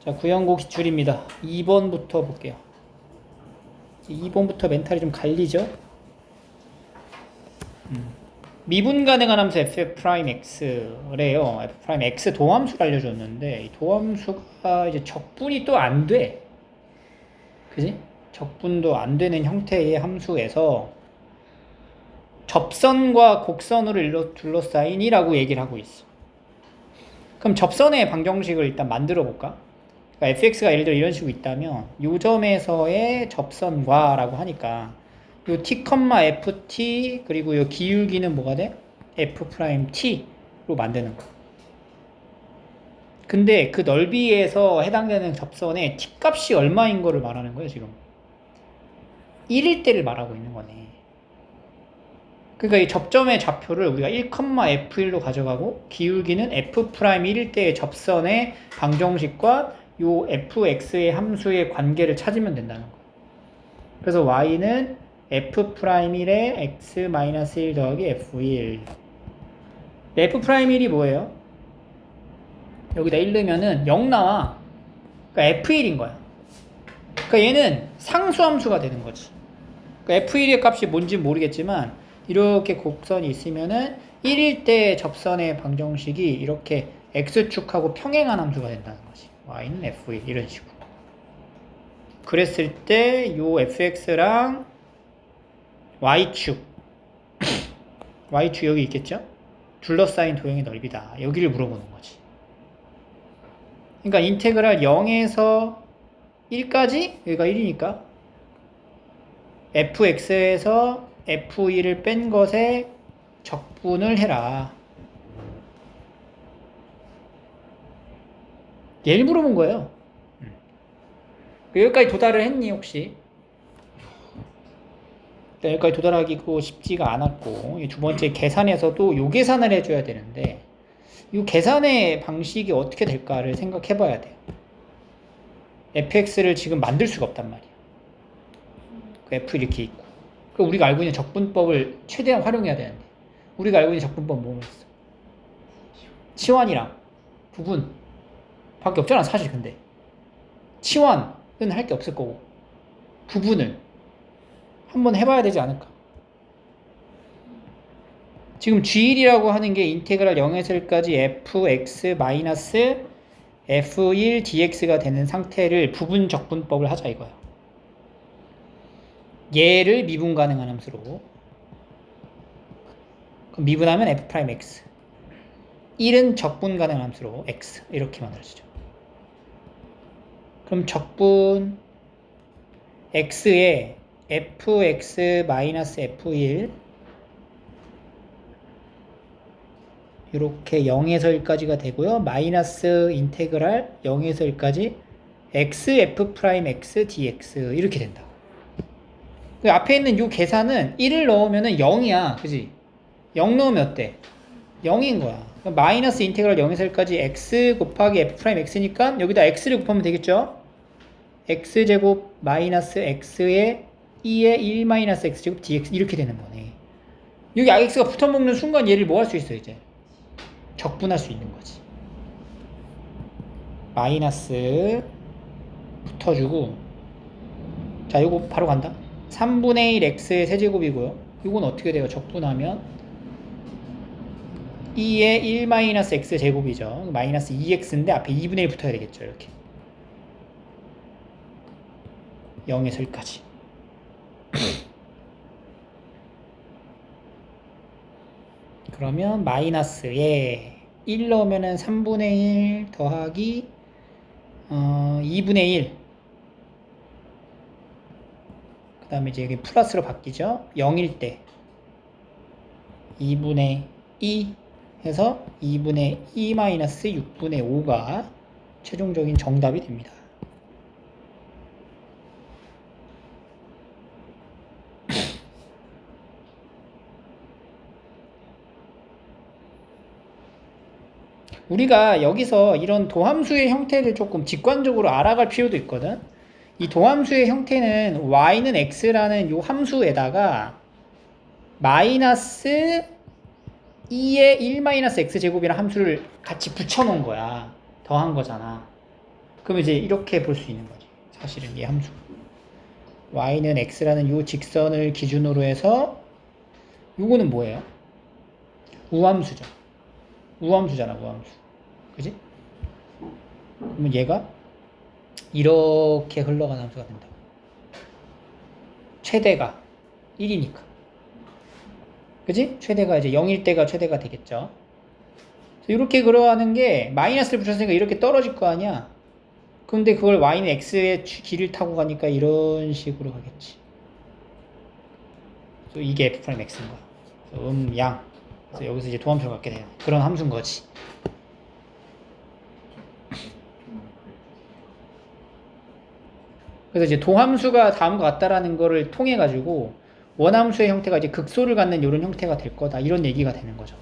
자, 구형고 기출입니다. 2번부터 볼게요. 2번부터 멘탈이 좀 갈리죠? 미분 가능한 함수 f'x래요. f'x 도함수를 알려줬는데 이 도함수가 이제 적분이 또 안 돼. 그지? 적분도 안 되는 형태의 함수에서 접선과 곡선으로 둘러싸인이라고 얘기를 하고 있어. 그럼 접선의 방정식을 일단 만들어 볼까? 그러니까 fx가 예를 들어 이런 식으로 있다면 요 점에서의 접선과 라고 하니까 요 t, ft 그리고 요 기울기는 뭐가 돼? f't로 만드는 거야. 근데 그 넓이에서 해당되는 접선의 t 값이 얼마인 거를 말하는 거예요, 지금. 1일 때를 말하고 있는 거네. 그러니까 이 접점의 좌표를 우리가 1,f1로 가져가고 기울기는 f'1일 때의 접선의 방정식과 요 fx의 함수의 관계를 찾으면 된다는 거예요. 그래서 y는 f'1에 x-1 더하기 f1. f'1이 뭐예요? 여기다 1 넣으면은 0 나와. 그러니까 f1인 거야. 그러니까 얘는 상수함수가 되는 거지. 그러니까 f1의 값이 뭔지 모르겠지만 이렇게 곡선이 있으면은 1일 때 접선의 방정식이 이렇게 x축하고 평행한 함수가 된다는 거지. y는 f1 이런 식으로. 그랬을 때 요 fx랑 y축 y축 여기 있겠죠? 둘러싸인 도형의 넓이다. 여기를 물어보는 거지. 그러니까 인테그랄 0에서 1까지 여기가 1이니까 fx에서 f1을 뺀 것에 적분을 해라. 얘를 물어본 거예요. 여기까지 도달을 했니 혹시? 여기까지 도달하기고 쉽지가 않았고 두 번째 계산에서도 요 계산을 해줘야 되는데 이 계산의 방식이 어떻게 될까를 생각해 봐야 돼요. fx를 지금 만들 수가 없단 말이야. f 이렇게 있고 그럼 우리가 알고 있는 적분법을 최대한 활용해야 되는데 우리가 알고 있는 적분법 뭐였어? 치환이랑 부분 밖에 없잖아 사실. 근데 치환은 할 게 없을 거고 부분을 한번 해봐야 되지 않을까. 지금 g1이라고 하는 게 인테그랄 0에서 1까지 fx-f1 dx가 되는 상태를 부분 적분법을 하자 이거야. 얘를 미분 가능한 함수로. 그럼 미분하면 f'x 1은 적분 가능한 함수로 x 이렇게 만들어지죠. 그럼 적분 x에 fx-f1 이렇게 0에서 1까지가 되고요. 마이너스 인테그랄 0에서 1까지 xf'(x) dx 이렇게 된다. 그 앞에 있는 이 계산은 1을 넣으면 0이야. 그지? 0 넣으면 어때? 0인 거야. 마이너스 인테그랄 0에서 1까지 x 곱하기 f'x니까 여기다 x를 곱하면 되겠죠? x제곱 마이너스 x에 2에 1 마이너스 x제곱 dx 이렇게 되는 거네. 여기 x가 붙어먹는 순간 얘를 뭐 할 수 있어 이제? 적분할 수 있는 거지. 마이너스 붙어주고 자 요거 바로 간다. 3분의 1 x의 세제곱이고요. 요건 어떻게 돼요? 적분하면 2의 1 마이너스 x 제곱이죠. 마이너스 2x인데 앞에 2분의 1 붙어야 되겠죠. 이렇게 0에서 1까지 그러면 마이너스에 1 넣으면 3분의 1 더하기 2분의 1 그 다음에 이제 여기 플러스로 바뀌죠. 0일 때 2분의 2 해서 2분의 2 마이너스 6분의 5가 최종적인 정답이 됩니다. 우리가 여기서 이런 도함수의 형태를 조금 직관적으로 알아갈 필요도 있거든. 이 도함수의 형태는 y는 x라는 이 함수에다가 마이너스 2의 1 마이너스 x제곱이라는 함수를 같이 붙여놓은 거야. 더한 거잖아. 그럼 이제 이렇게 볼 수 있는 거지. 사실은 이 함수. y는 x라는 요 직선을 기준으로 해서 요거는 뭐예요? 우함수죠. 우함수잖아, 우함수. 그지? 그러면 얘가 이렇게 흘러가는 함수가 된다. 최대가 1이니까. 그지? 최대가 이제 0일 때가 최대가 되겠죠. 이렇게 걸어가는 게 마이너스를 붙였으니까 이렇게 떨어질 거 아니야. 근데 그걸 y는 x의 길을 타고 가니까 이런 식으로 가겠지. 그래서 이게 f'x인 거야. 양. 그래서 여기서 이제 도함수를 갖게 돼요. 그런 함수인 거지. 그래서 이제 도함수가 다음과 같다라는 거를 통해 가지고 원함수의 형태가 이제 극소를 갖는 이런 형태가 될 거다. 이런 얘기가 되는 거죠.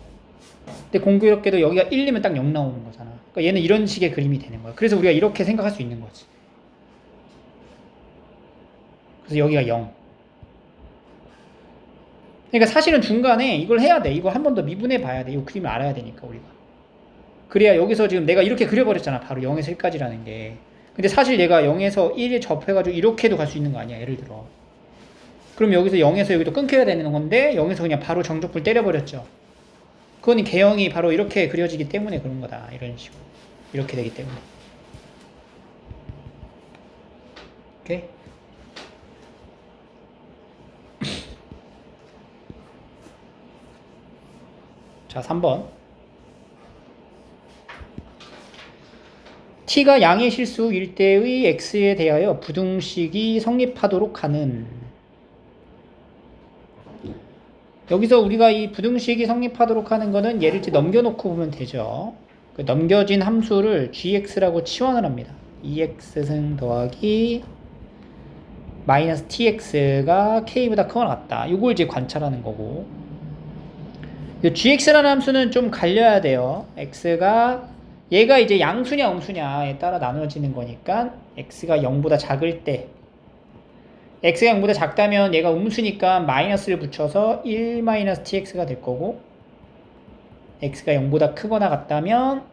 근데 공교롭게도 여기가 1이면 딱 0 나오는 거잖아. 그러니까 얘는 이런 식의 그림이 되는 거야. 그래서 우리가 이렇게 생각할 수 있는 거지. 그래서 여기가 0. 그러니까 사실은 중간에 이걸 해야 돼. 이거 한 번 더 미분해 봐야 돼. 이 그림을 알아야 되니까 우리가. 그래야 여기서 지금 내가 이렇게 그려버렸잖아. 바로 0에서 1까지라는 게. 근데 사실 얘가 0에서 1에 접해가지고 이렇게도 갈 수 있는 거 아니야. 예를 들어. 그럼 여기서 0에서 여기도 끊겨야 되는 건데 0에서 그냥 바로 정적불 때려버렸죠. 그건 개형이 바로 이렇게 그려지기 때문에 그런 거다. 이런 식으로. 이렇게 되기 때문에. 오케이? 자, 3번. t가 양의 실수일 때의 x에 대하여 부등식이 성립하도록 하는. 여기서 우리가 이 부등식이 성립하도록 하는 거는 예를 들어 넘겨놓고 보면 되죠. 그 넘겨진 함수를 gx라고 치환을 합니다. 2x승 더하기 마이너스 tx가 k보다 크거나 같다. 이걸 이제 관찰하는 거고. 이 gx라는 함수는 좀 갈려야 돼요. x가 얘가 이제 양수냐 음수냐에 따라 나누어지는 거니까 x가 0보다 작을 때 x가 0보다 작다면 얘가 음수니까 마이너스를 붙여서 1-tx가 될 거고 x가 0보다 크거나 같다면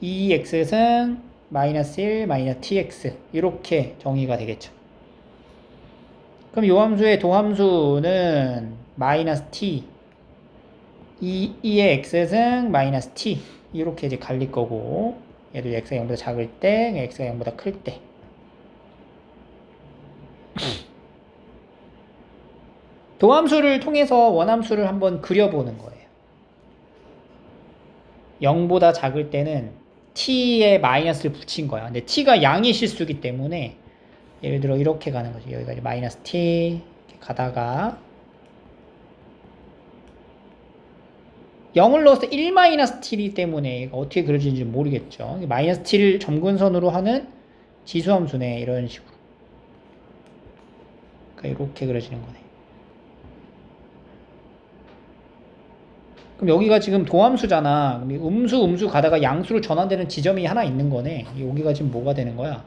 2x승 마이너스 1 tx 이렇게 정의가 되겠죠. 그럼 이 함수의 도함수는 마이너스 t 2의 x승 마이너스 t 이렇게 이제 갈릴 거고 얘도 x가 0보다 작을 때 x가 0보다 클 때 도함수를 통해서 원함수를 한번 그려보는 거예요. 0보다 작을 때는 t에 마이너스를 붙인 거야. 근데 t가 양의 실수이기 때문에 예를 들어 이렇게 가는 거지. 여기가 이제 마이너스 t 이렇게 가다가 0을 넣어서 1-t이기 때문에 어떻게 그려지는지 모르겠죠. 마이너스 t를 점근선으로 하는 지수함수네. 이런 식으로. 그러니까 이렇게 그려지는 거네. 그럼 여기가 지금 도함수잖아. 그럼 음수 가다가 양수로 전환되는 지점이 하나 있는 거네. 여기가 지금 뭐가 되는 거야?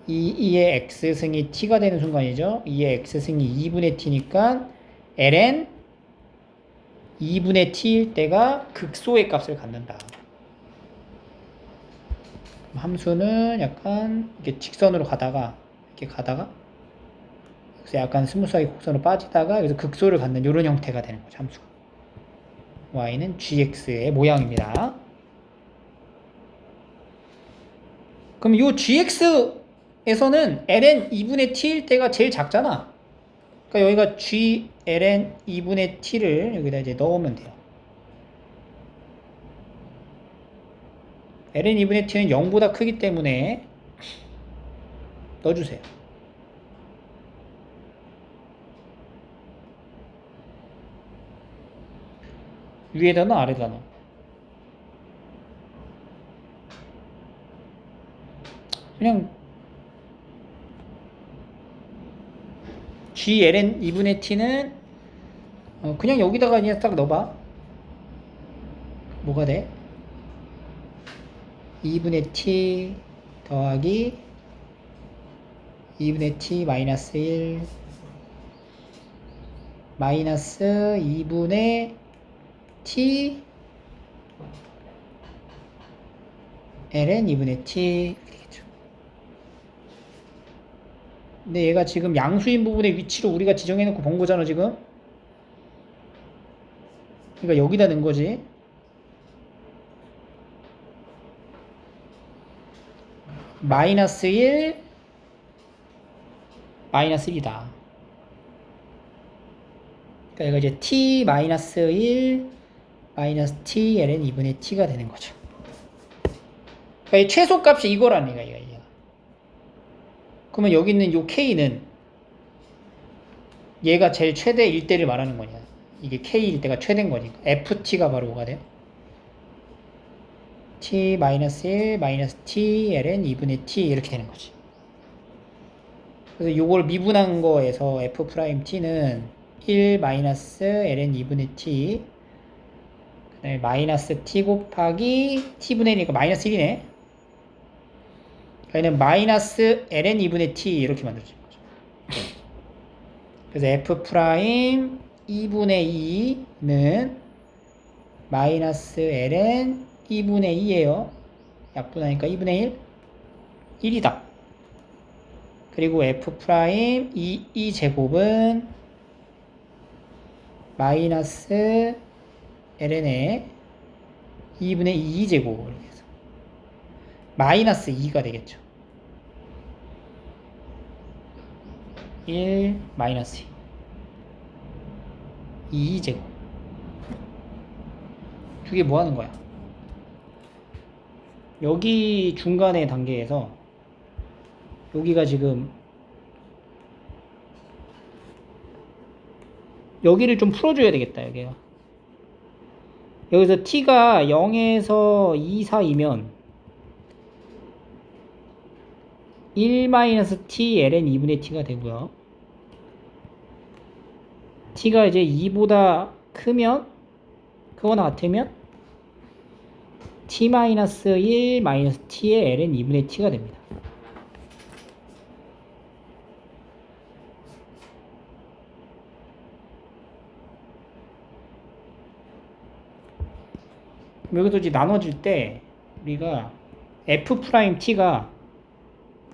2의 x승이 t가 되는 순간이죠. 2의 x승이 2분의 t니까 ln 2분의 t일 때가 극소의 값을 갖는다. 함수는 약간 이렇게 직선으로 가다가 이렇게 가다가 여기서 약간 스무스하게 곡선으로 빠지다가 여기서 극소를 갖는 이런 형태가 되는 거죠. 함수가. y는 gx의 모양입니다. 그럼 이 gx에서는 ln 2분의 t일 때가 제일 작잖아. 그러니까 여기가 g ln 2분의 t를 여기다 이제 넣으면 돼요. ln 2분의 t는 0보다 크기 때문에 넣어주세요. 위에다 넣어, 아래다 넣어. 그냥 g ln 2분의 t는 그냥 여기다가 그냥 딱 넣어봐. 뭐가 돼? 2분의 t 더하기 2분의 t 마이너스 1 마이너스 2분의 t ln 2분의 t 이렇게 되겠죠. 근데 얘가 지금 양수인 부분의 위치로 우리가 지정해놓고 본 거잖아 지금. 그러니까 여기다 넣은 거지. 마이너스 1 마이너스 1이다. 그러니까 얘가 이제 t 마이너스 1 마이너스 t ln 2분의 t가 되는 거죠. 그러니까 이 최소값이 이거라는 얘기야. 그러면 여기 있는 요 k는 얘가 제일 최대일 때를 말하는 거냐. 이게 k일 때가 최대인 거니까 ft가 바로 뭐가 돼요? t 마이너스 1 마이너스 t ln 2분의 t 이렇게 되는 거지. 그래서 요걸 미분한 거에서 f 프라임 t는 1 마이너스 ln 2분의 t 그 다음에 마이너스 t 곱하기 t분의 1이니까 마이너스 1이네. 얘는 마이너스 ln 2분의 t 이렇게 만들어진 거죠. 그래서 f 프라임 2분의 2는 마이너스 ln 2분의 2예요. 약분하니까 2분의 1 1이다. 그리고 f 프라임 2 제곱은 마이너스 ln의 2분의 2 제곱을 해서 마이너스 2가 되겠죠. 1 마이너스 2 제곱. 두 개 뭐 하는 거야? 여기 중간의 단계에서 여기가 지금 여기를 좀 풀어줘야 되겠다. 여기서 t가 0에서 2 사이면 1-t ln 2분의 t가 되고요. t가 이제 2보다 크면 크거나 같으면 t-1-t의 ln 2분의 t가 됩니다. 여기서 이제 나눠질 때 우리가 f 프라임 t가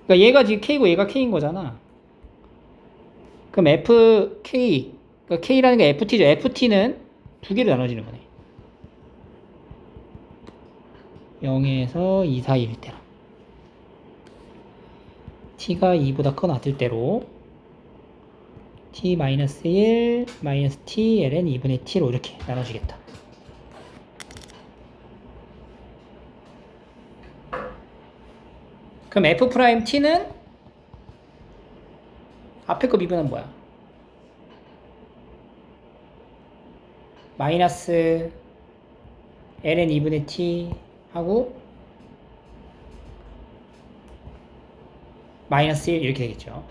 그러니까 얘가 지금 k고 얘가 k인 거잖아. 그럼 fk 그러니까 k라는 게 ft죠. ft는 두 개로 나눠지는 거네. 0에서 2 사이일 때로 t가 2보다 크거나 같을 때로 t-1 t ln 2분의 t로 이렇게 나눠지겠다. 그럼 f 프라임 t는 앞에 거 미분은 뭐야? 마이너스 ln 2분의 t 하고 마이너스 1 이렇게 되겠죠.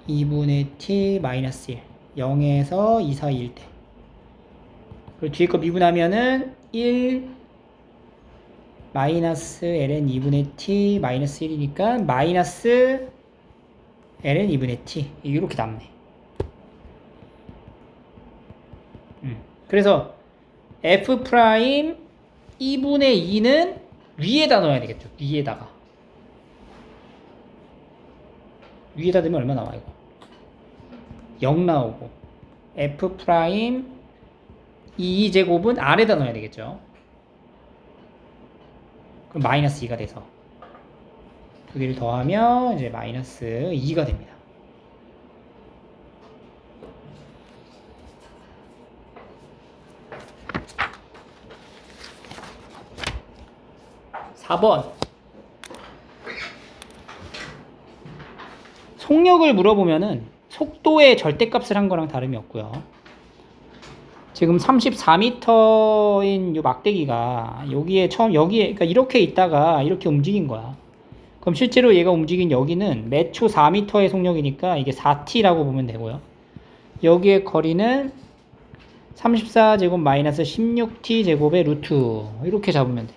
2분의 t 마이너스 1 0에서 2 사이일 때 그리고 뒤에 거 미분하면은 1 마이너스 ln 2분의 t 마이너스 1이니까 마이너스 ln 2분의 t 이렇게 남네. 그래서 f 프라임 2분의 2는 위에다 넣어야 되겠죠. 위에다 넣으면 얼마 나와 이거? 0 나오고 f 프라임 2제곱은 아래다 넣어야 되겠죠. 그럼 마이너스 2가 돼서 두 개를 더하면 이제 마이너스 2가 됩니다. (4번) 속력을 물어보면은 속도의 절대값을 한 거랑 다름이 없고요. 지금 34m인 요 막대기가 여기에 그러니까 이렇게 있다가 이렇게 움직인 거야. 그럼 실제로 얘가 움직인 여기는 매초 4m의 속력이니까 이게 4t라고 보면 되고요. 여기의 거리는 34제곱 마이너스 16t 제곱의 루트 이렇게 잡으면 돼.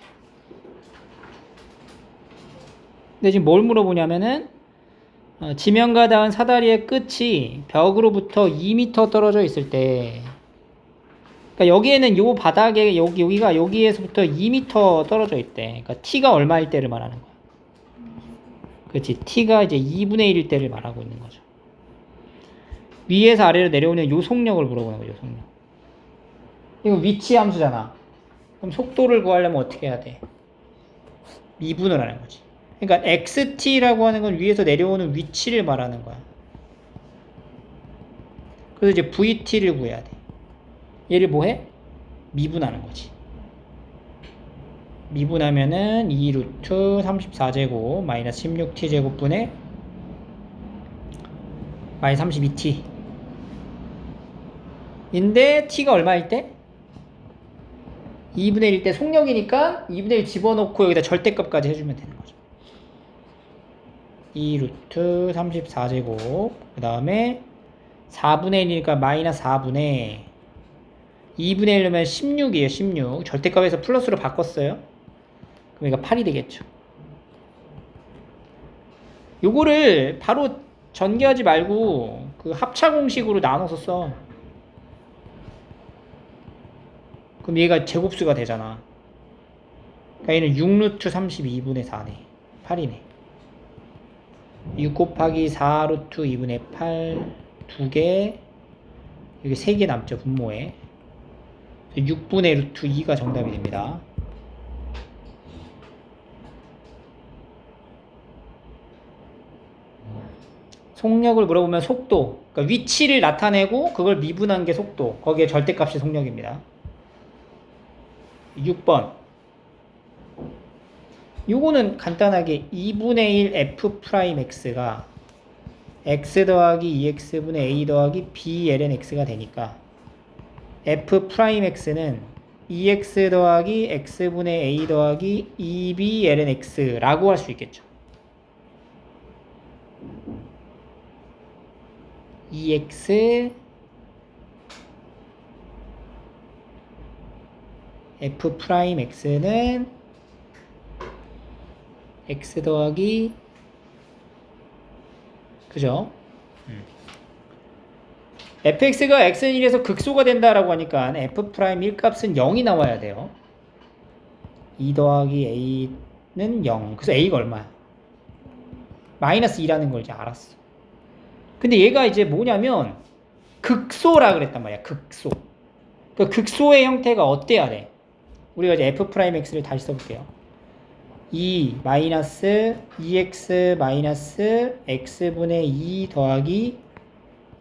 근데 지금 뭘 물어보냐면은 지면과 닿은 사다리의 끝이 벽으로부터 2m 떨어져 있을 때 그러니까 여기에는 요 바닥에 여기가 여기에서부터 2m 떨어져 있대. 그러니까 t가 얼마일 때를 말하는 거야. 그렇지. t가 이제 2분의 1일 때를 말하고 있는 거죠. 위에서 아래로 내려오는 요 속력을 물어보는 거죠. 속력. 이거 위치 함수잖아. 그럼 속도를 구하려면 어떻게 해야 돼? 미분을 하는 거지. 그러니까 xt,라고 하는 건 위에서 내려오는 위치를 말하는 거야. 그래서 이제 vt를 구해야 돼. 얘를 뭐해? 미분하는 거지. 미분하면은 2루트 34제곱 마이너스 16t제곱분의 마이너스 32t 인데 t가 얼마일 때? 2분의 1일 때 속력이니까 2분의 1 집어넣고 여기다 절대값까지 해주면 되는 거죠. 2루트 34제곱 그 다음에 4분의 1이니까 마이너스 4분의 2분의 1이면 16이에요. 16 절대값에서 플러스로 바꿨어요. 그럼 이거 8이 되겠죠. 요거를 바로 전개하지 말고 그 합차 공식으로 나눠서 써. 그럼 얘가 제곱수가 되잖아. 그러니까 얘는 6루트 32분의 4네. 8이네. 6 곱하기 4루트 2분의 8 2개 여기 3개 남죠. 분모에 6분의 루트 2가 정답이 됩니다. 속력을 물어보면 속도, 그러니까 위치를 나타내고 그걸 미분한 게 속도, 거기에 절대값이 속력입니다. 6번 요거는 간단하게 2분의 1 f'x가 x 더하기 2x분의 a 더하기 b ln x가 되니까 f'x는 2x 더하기 x분의 a 더하기 2b ln x라고 할 수 있겠죠. 2x f'x는 x 더하기 그죠? fx가 x는 1에서 극소가 된다라고 하니까 f'1 값은 0이 나와야 돼요. 2 더하기 a는 0. 그래서 a가 얼마야? 마이너스 2라는 걸 이제 알았어. 근데 얘가 이제 뭐냐면 극소라 그랬단 말이야. 극소. 그 극소의 형태가 어때야 돼? 우리가 이제 f'x를 다시 써볼게요. 2 마이너스 2x 마이너스 x분의 2 더하기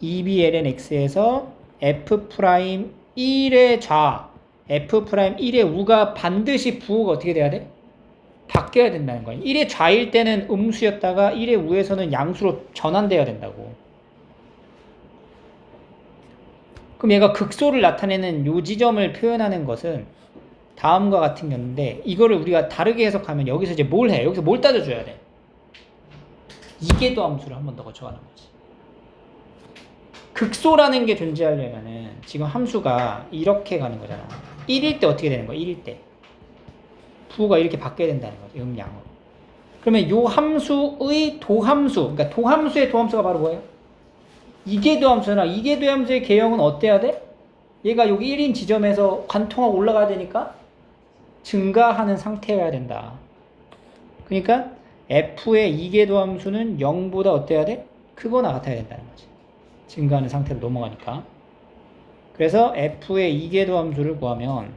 2b ln x에서 f'1의 좌 f'1의 우가 반드시 부호가 어떻게 돼야 돼? 바뀌어야 된다는 거야. 1의 좌일 때는 음수였다가 1의 우에서는 양수로 전환돼야 된다고. 그럼 얘가 극소를 나타내는 요 지점을 표현하는 것은 다음과 같은 건데 이거를 우리가 다르게 해석하면 여기서 이제 뭘 해? 여기서 뭘 따져줘야 돼? 이계도 함수를 한 번 더 거쳐가는 거지. 극소라는 게 존재하려면은 지금 함수가 이렇게 가는 거잖아. 1일 때 어떻게 되는 거야? 1일 때 부호가 이렇게 바뀌어야 된다는 거지. 음양으로. 그러면 요 함수의 도함수, 그러니까 도함수의 도함수가 바로 뭐예요? 이계도 함수나 이계도 함수의 개형은 어때야 돼? 얘가 여기 1인 지점에서 관통하고 올라가야 되니까 증가하는 상태여야 된다. 그러니까 f의 이계도 함수는 0보다 어때야 돼? 크거나 같아야 된다는 거지. 증가하는 상태로 넘어가니까. 그래서 f의 이계도 함수를 구하면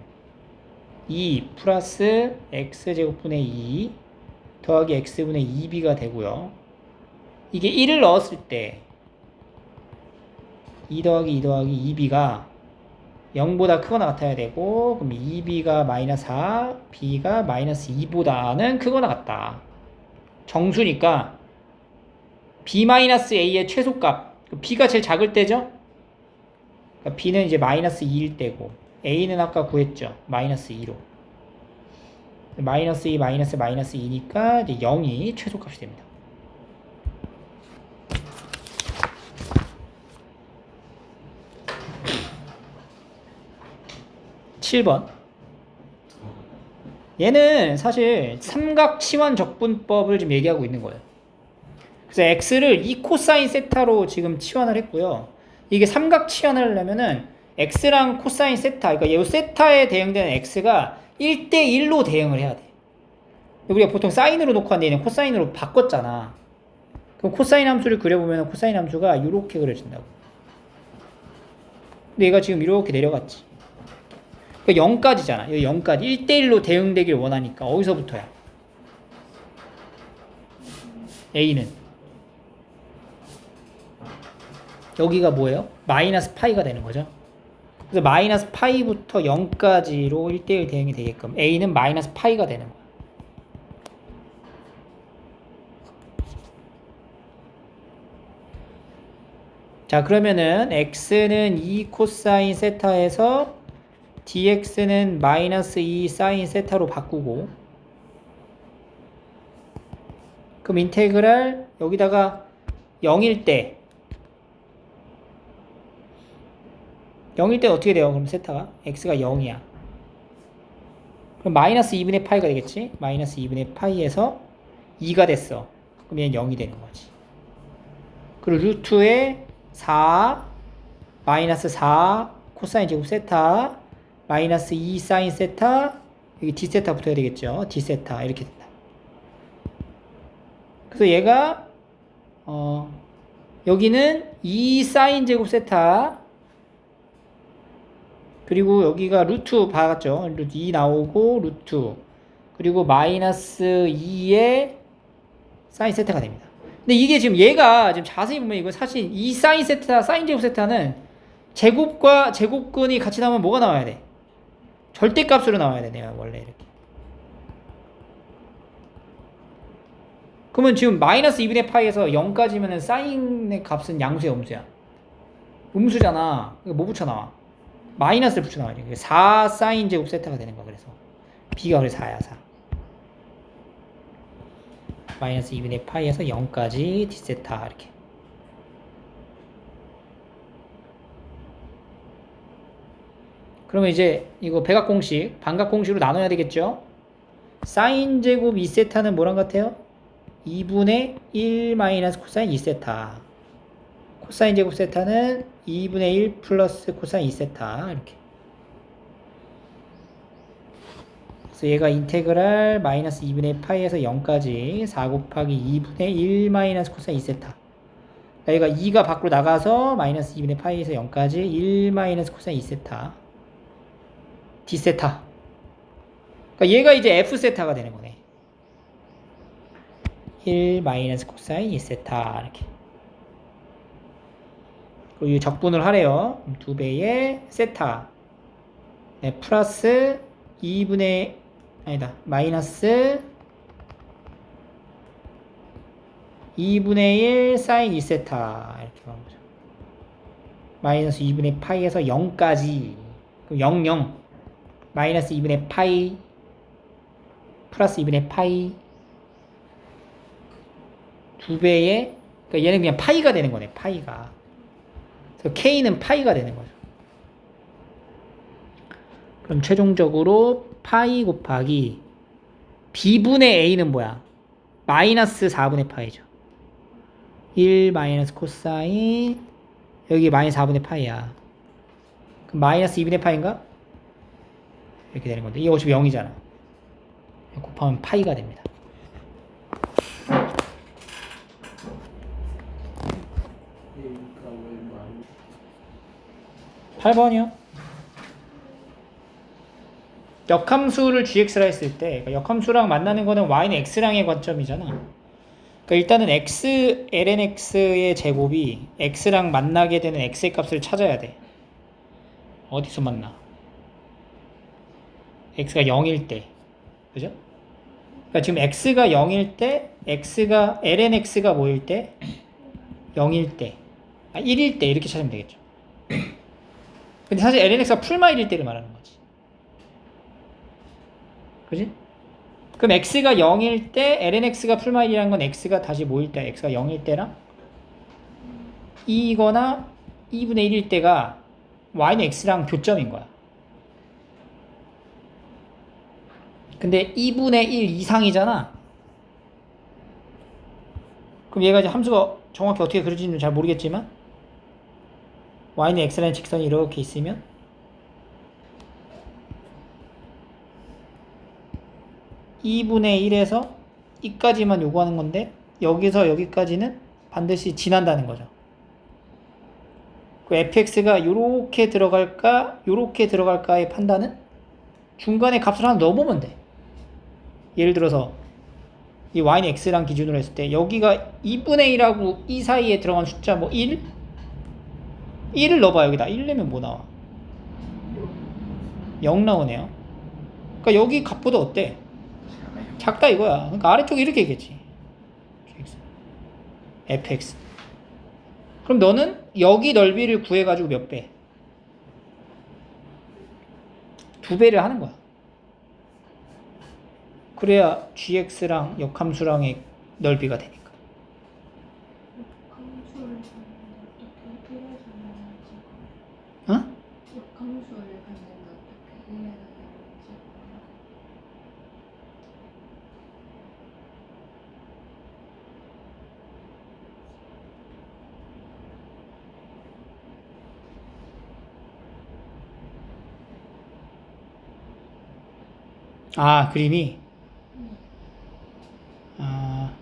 2 플러스 x제곱분의 2 더하기 x분의 2b가 되고요. 이게 1을 넣었을 때 2 더하기 2 더하기 2b가 0보다 크거나 같아야 되고 그럼 2b가 마이너스 4, b가 마이너스 2보다는 크거나 같다. 정수니까 b 마이너스 a의 최소값 b가 제일 작을 때죠? 그러니까 b는 이제 마이너스 2일 때고 a는 아까 구했죠? 마이너스 2로 마이너스 2 마이너스 마이너스 2니까 이제 0이 최소값이 됩니다. (7번) 얘는 사실 삼각치환 적분법을 지금 얘기하고 있는 거예요. 그래서 x를 2 코사인 세타로 지금 치환을 했고요. 이게 삼각치환을 하려면은 x랑 코사인 세타, 그러니까 이 세타에 대응되는 x가 1대1로 대응을 해야 돼. 우리가 보통 사인으로 놓고 하는데 얘는 코사인으로 바꿨잖아. 그럼 코사인 함수를 그려보면 코사인 함수가 이렇게 그려진다고. 근데 얘가 지금 이렇게 내려갔지. 그러니까 0까지잖아. 여기 0까지. 1대1로 대응되길 원하니까 어디서부터야? A는 여기가 뭐예요? 마이너스 파이가 되는 거죠. 그래서 마이너스 파이부터 0까지로 1대1 대응이 되게끔 A는 마이너스 파이가 되는 거야. 자, 그러면은 x는 2 코사인 세타에서 dx는 마이너스 2 사인 세타로 바꾸고, 그럼 인테그랄 여기다가 0일 때 어떻게 돼요? 그럼 세타가 x가 0이야. 그럼 마이너스 2분의 파이가 되겠지? 마이너스 2분의 파이에서 2가 됐어. 그럼 얘는 0이 되는 거지. 그리고 루트에 4 마이너스 4 코사인 제곱 세타 마이너스 2 사인 세타, 여기 d 세타 붙어야 되겠죠? d 세타 이렇게 된다. 그래서 얘가 여기는 2 사인 제곱 세타, 그리고 여기가 루트 봐갔죠? 루트 2 나오고 루트, 그리고 마이너스 2의 사인 세타가 됩니다. 근데 이게 지금 얘가 지금 자세히 보면 이거 사실 2 사인 세타, 사인 제곱 세타는 제곱과 제곱근이 같이 나오면 뭐가 나와야 돼? 절대값으로 나와야 돼. 내가 원래 이렇게. 그러면 지금 마이너스 2분의 파이에서 0까지면은 사인의 값은 양수야, 음수야? 음수잖아. 이거 뭐 붙여나와? 마이너스를 붙여나와야지. 4 사인 제곱 세타가 되는 거야. 그래서 B가 그래 4야, 4. 마이너스 2분의 파이에서 0까지 d세타 이렇게. 그러면 이제 이거 백악공식, 반각공식으로 나눠야 되겠죠? 사인 제곱 2세타는 뭐랑 같아요? 2분의 1 마이너스 코사인 2세타. 코사인 제곱 세타는 2분의 1 플러스 코사인 2세타 이렇게. 그래서 얘가 인테그랄 마이너스 2분의 파이에서 0까지 4 곱하기 2분의 1 마이너스 코사인 2세타. 그러니까 얘가 2가 밖으로 나가서 마이너스 2분의 파이에서 0까지 1 마이너스 코사인 2세타 d세타. 그러니까 얘가 이제 f세타가 되는 거네. 1 마이너스 코사인 2세타 이렇게. 그리고 이 적분을 하래요. 2배의 세타. 네, 플러스 2분의 아니다. 마이너스 2분의 1 사인 2세타 이렇게 가는 거죠. 마이너스 2분의 파이에서 0까지. 그럼 0, 0. 마이너스 2분의 파이 플러스 2분의 파이 2배의, 그러니까 얘는 그냥 파이가 되는 거네. 파이가. 그래서 K는 파이가 되는 거죠. 그럼 최종적으로 파이 곱하기 B분의 A는 뭐야? 마이너스 4분의 파이죠. 1 마이너스 코사인, 여기 마이너스 4분의 파이야. 그럼 마이너스 2분의 파이인가? 이렇게 되는 건데, 이게 어차피 0이잖아. 곱하면 파이가 됩니다. 8번이요. 역함수를 gx라 했을 때, 그러니까 역함수랑 만나는 거는 y는 x랑의 관점이잖아. 그러니까 일단은 x, lnx의 제곱이 x랑 만나게 되는 x의 값을 찾아야 돼. 어디서 만나? x가 0일 때. 그죠? 그러니까 지금 x가 0일 때, x가, lnx가 뭐일 때? 0일 때. 1일 때 이렇게 찾으면 되겠죠. 근데 사실 lnx가 풀마일일 때를 말하는 거지. 그지? 그럼 x가 0일 때, lnx가 풀마일이라는 건 x가 다시 뭐일 때, x가 0일 때랑 2거나 2분의 1일 때가 y는 x랑 교점인 거야. 근데 2분의 1 이상이잖아. 그럼 얘가 이제 함수가 정확히 어떻게 그려지는지 잘 모르겠지만 y는 x라는 직선이 이렇게 있으면 2분의 1에서 이까지만 요구하는 건데 여기서 여기까지는 반드시 지난다는 거죠. 그 fx가 요렇게 들어갈까 요렇게 들어갈까의 판단은 중간에 값을 하나 넣어보면 돼. 예를 들어서 이 y는 x랑 기준으로 했을 때 여기가 2분의 1하고 이 사이에 들어간 숫자 뭐 1? 1을 넣어봐. 여기다 1 넣으면 뭐 나와? 0 나오네요. 그러니까 여기 값보다 어때? 작다 이거야. 그러니까 아래쪽에 이렇게 있겠지. fx. 그럼 너는 여기 넓이를 구해가지고 몇 배? 2배를 하는 거야. 그래야 gx랑 역함수랑의 넓이가 되니까. 역함수를 봤는데 어떻게 1에 정하는지. 어? 역함수를 봤는데 어떻게 1에 정하는지. 아, 그림이? 아,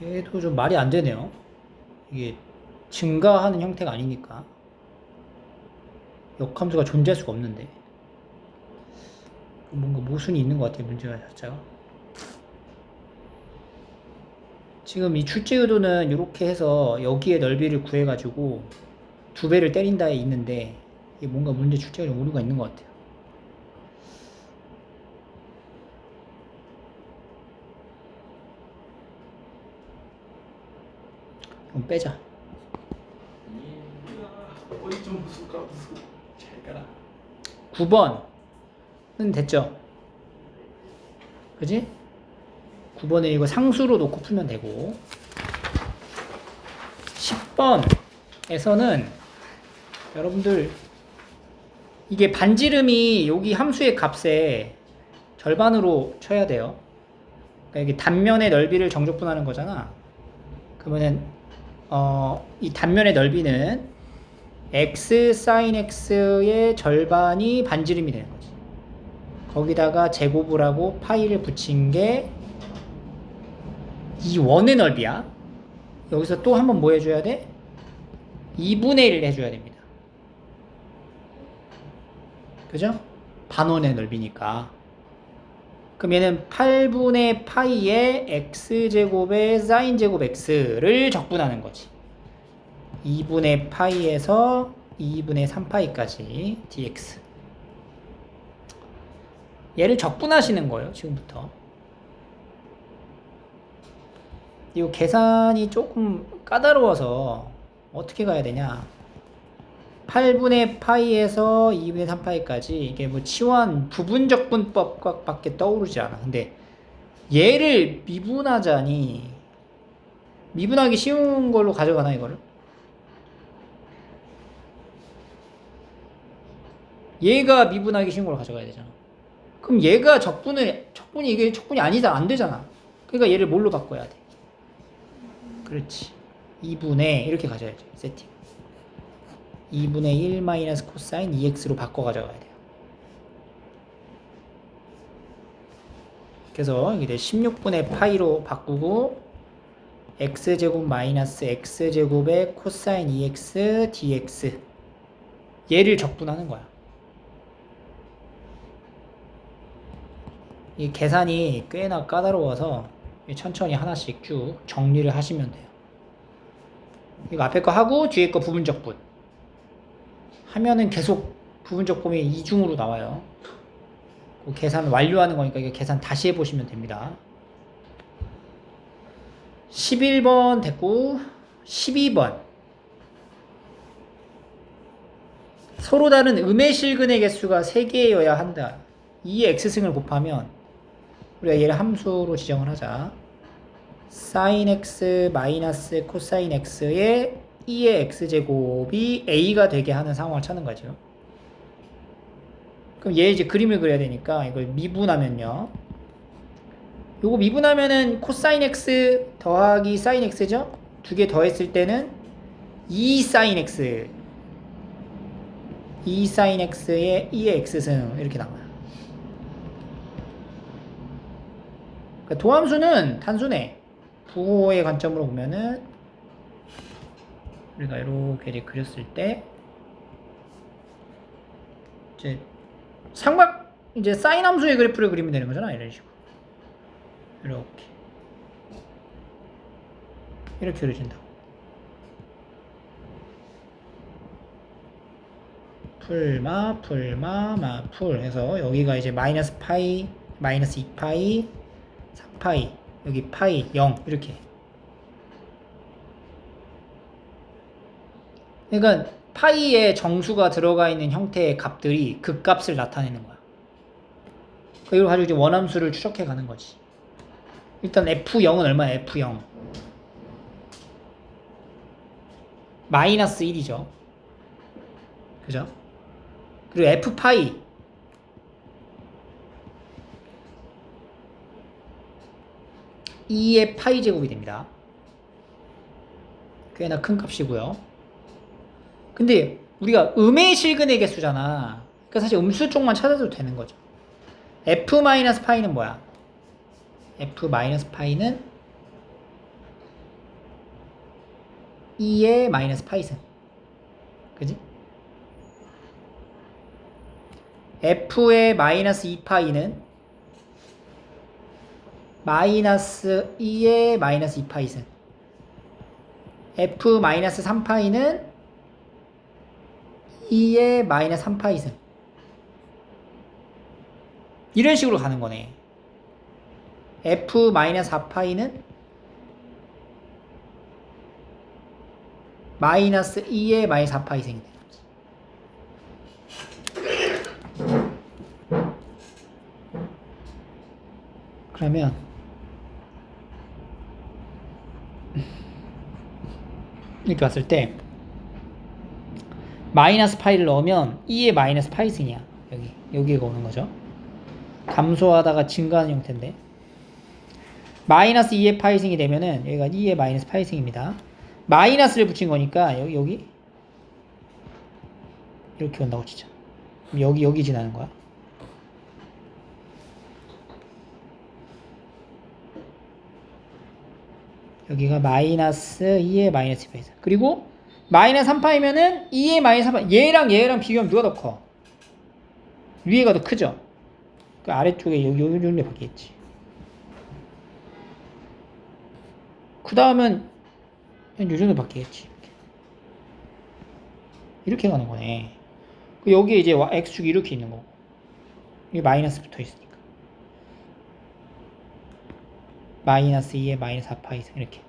얘도 좀 말이 안 되네요. 이게 증가하는 형태가 아니니까. 역함수가 존재할 수가 없는데. 뭔가 모순이 있는 것 같아요, 문제가 자체가. 지금 이 출제 의도는 이렇게 해서 여기에 넓이를 구해가지고 2배를 때린다에 있는데 이게 뭔가 문제 출제가 좀 오류가 있는 것 같아요. 그럼 빼자. 어디 좀 무섭까 무서워. 잘 가라. 9번은 됐죠? 그지? 9번에 이거 상수로 놓고 풀면 되고 10번에서는 여러분들 이게 반지름이 여기 함수의 값에 절반으로 쳐야 돼요. 그러니까 이게 단면의 넓이를 정적분하는 거잖아. 그러면은 이 단면의 넓이는 x sin x의 절반이 반지름이 되는 거지. 거기다가 제곱을 하고 파이를 붙인 게 이 원의 넓이야. 여기서 또 한번 뭐 해줘야 돼? 2분의 1을 해줘야 됩니다. 그죠? 반원의 넓이니까. 그럼 얘는 8분의 파이의 x제곱의 사인제곱 x를 적분하는 거지. 2분의 파이에서 2분의 3파이까지 dx. 얘를 적분하시는 거예요, 지금부터. 이거 계산이 조금 까다로워서 어떻게 가야 되냐. 8분의 파이에서 2분의 3파이까지 이게 뭐 치환 부분적분법밖에 떠오르지 않아. 근데 얘를 미분하자니 미분하기 쉬운 걸로 가져가나 이거를? 얘가 미분하기 쉬운 걸로 가져가야 되잖아. 그럼 얘가 적분이 이게 적분이 아니다 안 되잖아. 그러니까 얘를 뭘로 바꿔야 돼? 그렇지. 2분의 이렇게 가져야지. 세팅. 2분의 1 마이너스 코사인 2x로 바꿔 가져가야 돼요. 그래서 이게 16분의 파이로 바꾸고 x제곱 마이너스 x제곱의 코사인 2x dx 얘를 적분하는 거야. 이 계산이 꽤나 까다로워서 천천히 하나씩 쭉 정리를 하시면 돼요. 이거 앞에 거 하고 뒤에 거 부분적분 하면은 계속 부분적분이 이중으로 나와요. 그 계산 완료하는 거니까 이거 계산 다시 해보시면 됩니다. 11번 됐고 12번 서로 다른 음의 실근의 개수가 3개여야 한다. 이 x승을 곱하면 우리가 얘를 함수로 지정을 하자. sin x 마이너스 코사인 x의 2의 x제곱이 a가 되게 하는 상황을 찾는 거죠. 그럼 얘 이제 그림을 그려야 되니까 이걸 미분하면요. 요거 미분하면은 코사인 x 더하기 사인 x죠? 두 개 더했을 때는 2 sin x 2 sin x에 2의 x승 이렇게 나와요. 그러니까 도함수는 단순해. 부호의 관점으로 보면은 우리가 이렇게 이제 그렸을 때 이제 삼각 이제 사인 함수의 그래프를 그리면 되는 거잖아. 이런 식으로 이렇게 그려진다고. 풀 해서 여기가 이제 마이너스 파이, 마이너스 2파이, 3파이, 여기 파이 0 이렇게. 그러니까 파이에 정수가 들어가 있는 형태의 값들이 그 값을 나타내는 거야. 이걸 가지고 이제 원함수를 추적해 가는 거지. 일단 F0은 얼마야? F0 마이너스 1이죠. 그죠? 그리고 F파이 2의 파이 제곱이 됩니다. 꽤나 큰 값이고요. 근데 우리가 음의 실근의 개수잖아. 그러니까 사실 음수 쪽만 찾아도 되는 거죠. F-파이는 뭐야? F-파이는 2의 마이너스 파이승. 그지? F의 마이너스 2파이는 마이너스 2의 마이너스 2파이승. F 마이너스 3파이는 2의 마이너스 3파이승. 이런 식으로 가는 거네. F 마이너스 4파이는 마이너스 2의 마이너스 4파이승이 되는 거지. 그러면 이렇게 왔을 때 마이너스 파이를 넣으면 2의 마이너스 파이승이야. 여기가 오는 거죠. 감소하다가 증가하는 형태인데 마이너스 2의 파이승이 되면은 여기가 2의 마이너스 파이승입니다. 마이너스를 붙인 거니까 여기 이렇게 온다고 치자. 그럼 여기 지나는 거야. 여기가 마이너스 2의 마이너스 파이승. 그리고 마이너스 3파이면은 2의 마이너스 3파. 얘랑 비교하면 누가 더 커? 위에가 더 크죠? 그 아래쪽에 여기 정도 바뀌겠지. 그 다음은 요 정도 바뀌겠지. 이렇게 가는 거네. 여기에 이제 x축이 이렇게 있는 거고. 여기 마이너스 붙어 있으니까. 마이너스 2에 마이너스 4파이승 이렇게.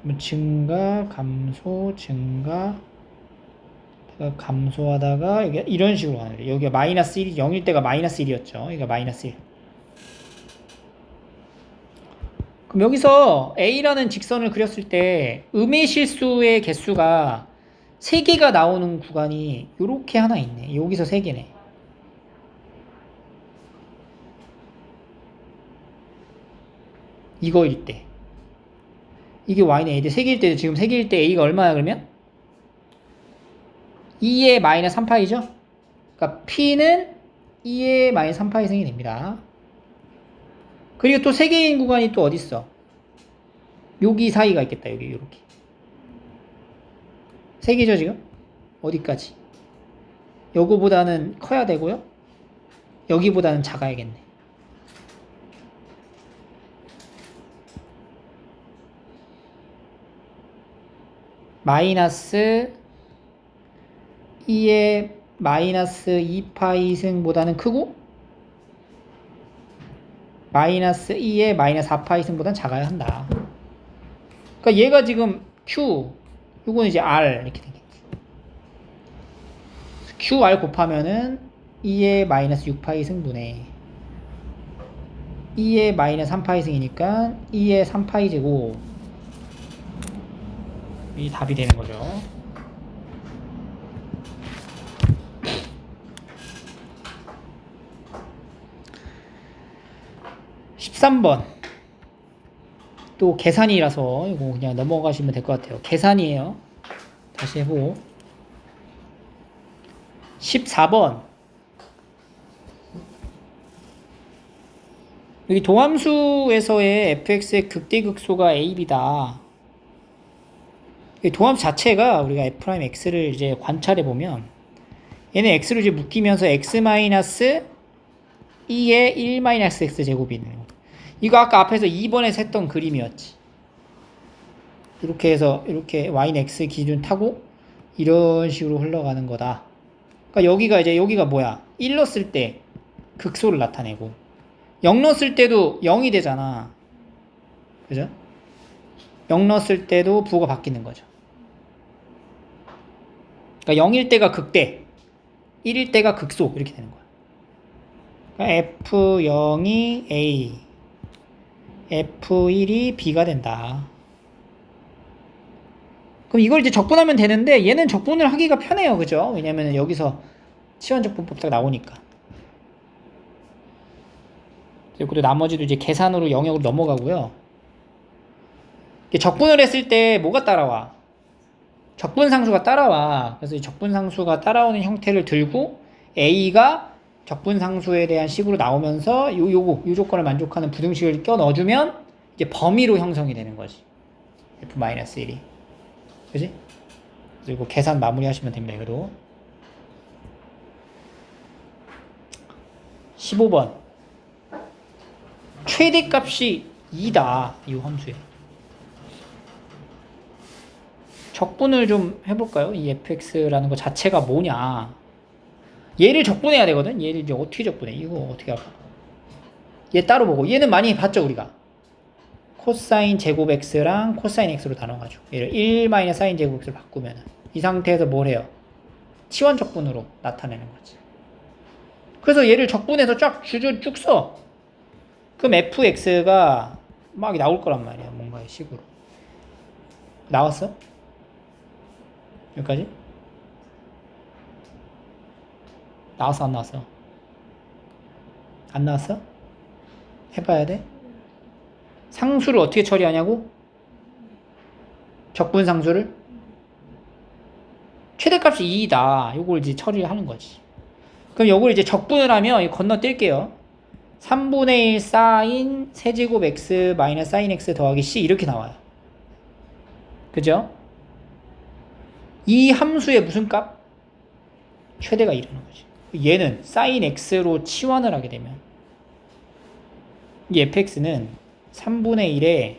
그러면 증가, 감소, 증가, 감소하다가 이런 식으로 가는 거예요. 여기가 마이너스 1이 0일 때가 마이너스 1이었죠. 여기가 마이너스 1. 그럼 여기서 A라는 직선을 그렸을 때 음의 실수의 개수가 3개가 나오는 구간이 이렇게 하나 있네. 여기서 3개네. 이거일 때. 이게 Y는 A인데 3개일 때 지금 3개일 때 A가 얼마야 그러면? 2의 마이너스 3파이죠? 그러니까 P는 2의 마이너스 3파이승이 됩니다. 그리고 또 3개인 구간이 또 어디 있어? 여기 사이가 있겠다. 여기 이렇게 3개죠 지금? 어디까지? 요거보다는 커야 되고요. 여기보다는 작아야겠네. 마이너스 2의 마이너스 2파이승보다는 크고 마이너스 2의 마이너스 4파이승보다는 작아야 한다. 그러니까 얘가 지금 Q, 요거는 이제 R 이렇게 되겠지. QR 곱하면은 2의 마이너스 6파이승분의 2의 마이너스 3파이승이니까 2의 3파이 제곱 이 답이 되는 거죠. (13번) 또 계산이라서 이거 그냥 넘어가시면 될 것 같아요. 계산이에요. 다시 해보고 14번 여기 도함수에서의 fx의 극대극소가 ab다. 이 도함수 자체가 우리가 f'x를 이제 관찰해 보면 얘는 x로 이제 묶이면서 x-2의 1-x 제곱이 있는 거. 이거 아까 앞에서 2번에서 했던 그림이었지. 이렇게 해서 이렇게 y는 x 기준 타고 이런 식으로 흘러가는 거다. 그러니까 여기가 뭐야? 1 넣었을 때 극소를 나타내고 0 넣었을 때도 0이 되잖아. 그죠? 0 넣었을 때도 부호가 바뀌는 거죠. 그러니까 0일 때가 극대, 1일 때가 극소 이렇게 되는 거야. 그러니까 F0이 A, F1이 B가 된다. 그럼 이걸 이제 적분하면 되는데 얘는 적분을 하기가 편해요. 그죠? 왜냐면 여기서 치환적분법 딱 나오니까. 그리고 나머지도 이제 계산으로 영역으로 넘어가고요. 적분을 했을 때 뭐가 따라와? 적분상수가 따라와. 그래서 이 적분상수가 따라오는 형태를 들고 A가 적분상수에 대한 식으로 나오면서 요 조건을 만족하는 부등식을 껴 넣어주면 이제 범위로 형성이 되는 거지. F-1이. 그지? 그리고 계산 마무리 하시면 됩니다. 이거도. 15번. 최대값이 2다. 이 함수에. 적분을 좀 해볼까요? 이 fx라는 거 자체가 뭐냐. 얘를 적분해야 되거든. 얘를 이제 어떻게 적분해? 이거 어떻게 할까? 얘 따로 보고. 얘는 많이 봤죠 우리가. 코사인 제곱 x랑 코사인 x로 나눠가지고 얘를 1 사인 제곱 x로 바꾸면 이 상태에서 뭘 해요? 치환 적분으로 나타내는 거지. 그래서 얘를 적분해서 쭉 써. 그럼 fx가 막 나올 거란 말이야. 뭔가의 식으로. 나왔어? 여기까지? 나왔어 안 나왔어? 안 나왔어? 해봐야 돼? 상수를 어떻게 처리하냐고? 적분상수를? 최대값이 2다. 요걸 이제 처리를 하는 거지. 그럼 요걸 이제 적분을 하면 건너뛸게요. 3분의 1 사인 세제곱 x 마이너스 사인 x 더하기 c 이렇게 나와요. 그죠? 이 함수의 무슨 값? 최대가 2라는 거지. 얘는 사인 x로 치환을 하게 되면 이 fx는 3분의 1에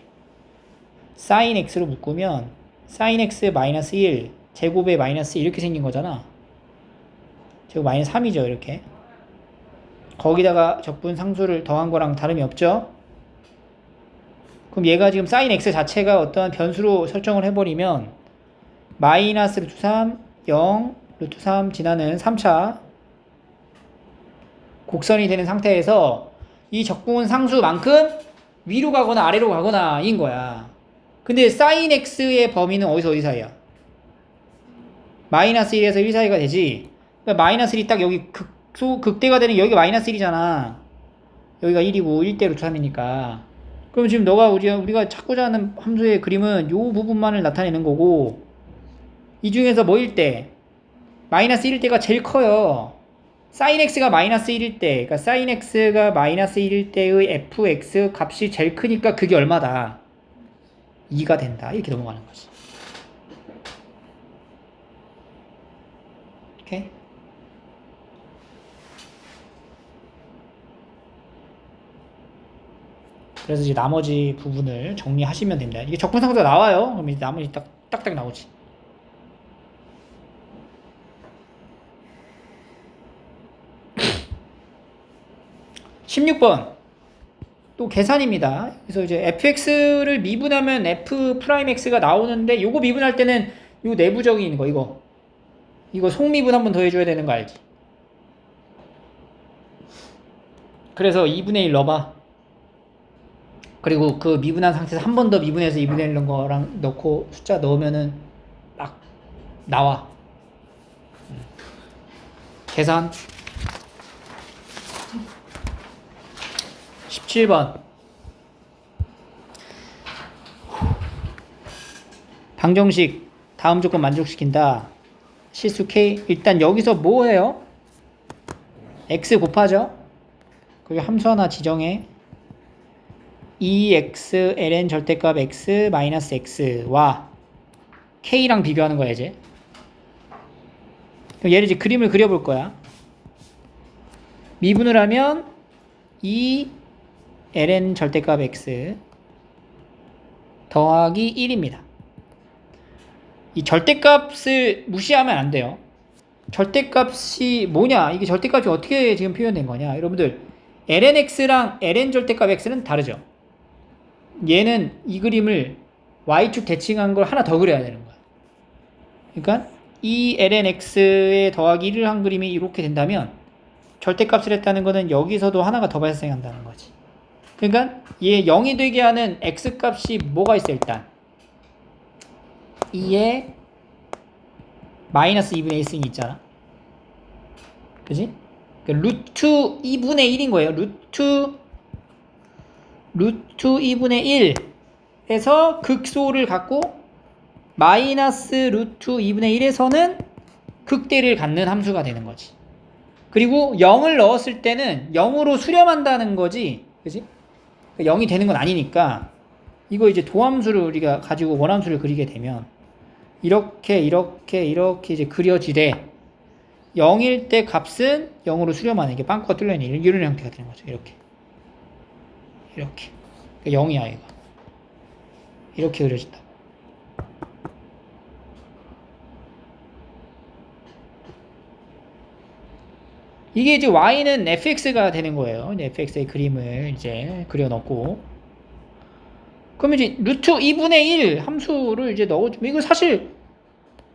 사인 x로 묶으면 사인 x 마이너스 1 제곱에 마이너스 이렇게 생긴 거잖아. 제곱 마이너스 3이죠 이렇게. 거기다가 적분 상수를 더한 거랑 다름이 없죠. 그럼 얘가 지금 사인 x 자체가 어떠한 변수로 설정을 해버리면 마이너스 루트 3 0 루트 3 지나는 3차 곡선이 되는 상태에서 이 적분 상수만큼 위로 가거나 아래로 가거나 인 거야. 근데 사인 x의 범위는 어디서 어디 사이야? 마이너스 1에서 1 사이가 되지. 그러니까 마이너스 1이 딱 여기 극대가 되는 여기가 마이너스 1이잖아. 여기가 1이고 1대 루트 3이니까. 그럼 지금 우리가 찾고자 하는 함수의 그림은 요 부분만을 나타내는 거고, 이 중에서 뭐일 때? 마이너스 1일 때가 제일 커요. 사인 x가 마이너스 1일 때, 그러니까 사인 x가 마이너스 1일 때의 fx 값이 제일 크니까 그게 얼마다? 2가 된다. 이렇게 넘어가는 거지. 오케이? 그래서 이제 나머지 부분을 정리하시면 됩니다. 이게 적분상수가 나와요. 그럼 이제 나머지 딱딱 나오지. (16번) 또 계산입니다. 그래서 이제 fx를 미분하면 f'x가 나오는데 요거 미분할 때는 요 내부적인 거 이거 속미분 한번 더 해줘야 되는 거 알지? 그래서 2분의 1 넣어봐. 그리고 그 미분한 상태에서 한 번 더 미분해서 2분의 1 넣은 거랑 넣고 숫자 넣으면은 딱 나와. 계산 17번 방정식 다음 조건 만족시킨다. 실수 K. 일단 여기서 뭐 해요? X 곱하죠? 그리고 함수 하나 지정해. 2x ln 절대값 x 마이너스 x와 k랑 비교하는 거야 이제. 그럼 얘를 이제 그림을 그려볼 거야. 미분을 하면 2 ln 절대값 x 더하기 1입니다. 이 절대값을 무시하면 안 돼요. 절대값이 뭐냐? 이게 절대값이 어떻게 지금 표현된 거냐? 여러분들 ln x랑 ln 절대값 x는 다르죠. 얘는 이 그림을 y축 대칭한 걸 하나 더 그려야 되는 거야. 그러니까 이 ln x에 더하기 1을 한 그림이 이렇게 된다면 절대값을 했다는 거는 여기서도 하나가 더 발생한다는 거지. 그러니까 얘 0이 되게 하는 x값이 뭐가 있어 일단 2에 마이너스 2분의 1승이 있잖아. 그지? 그러니까 루트 2분의 1인 거예요. 루트 2분의 1에서 극소를 갖고 마이너스 루트 2분의 1에서는 극대를 갖는 함수가 되는 거지. 그리고 0을 넣었을 때는 0으로 수렴한다는 거지. 그지? 0이 되는 건 아니니까 이거 이제 도함수를 우리가 가지고 원함수를 그리게 되면 이렇게 이제 그려지되 0일 때 값은 0으로 수렴하는 게 빵꾸가 뚫려있는 이런 형태가 되는 거죠. 이렇게 그러니까 0이야 이거. 이렇게 그려진다. 이게 이제 y는 fx가 되는 거예요. 이제 fx의 그림을 이제 그려넣고 그러면 이제 루트 2분의 1 함수를 이제 넣어주면 이거 사실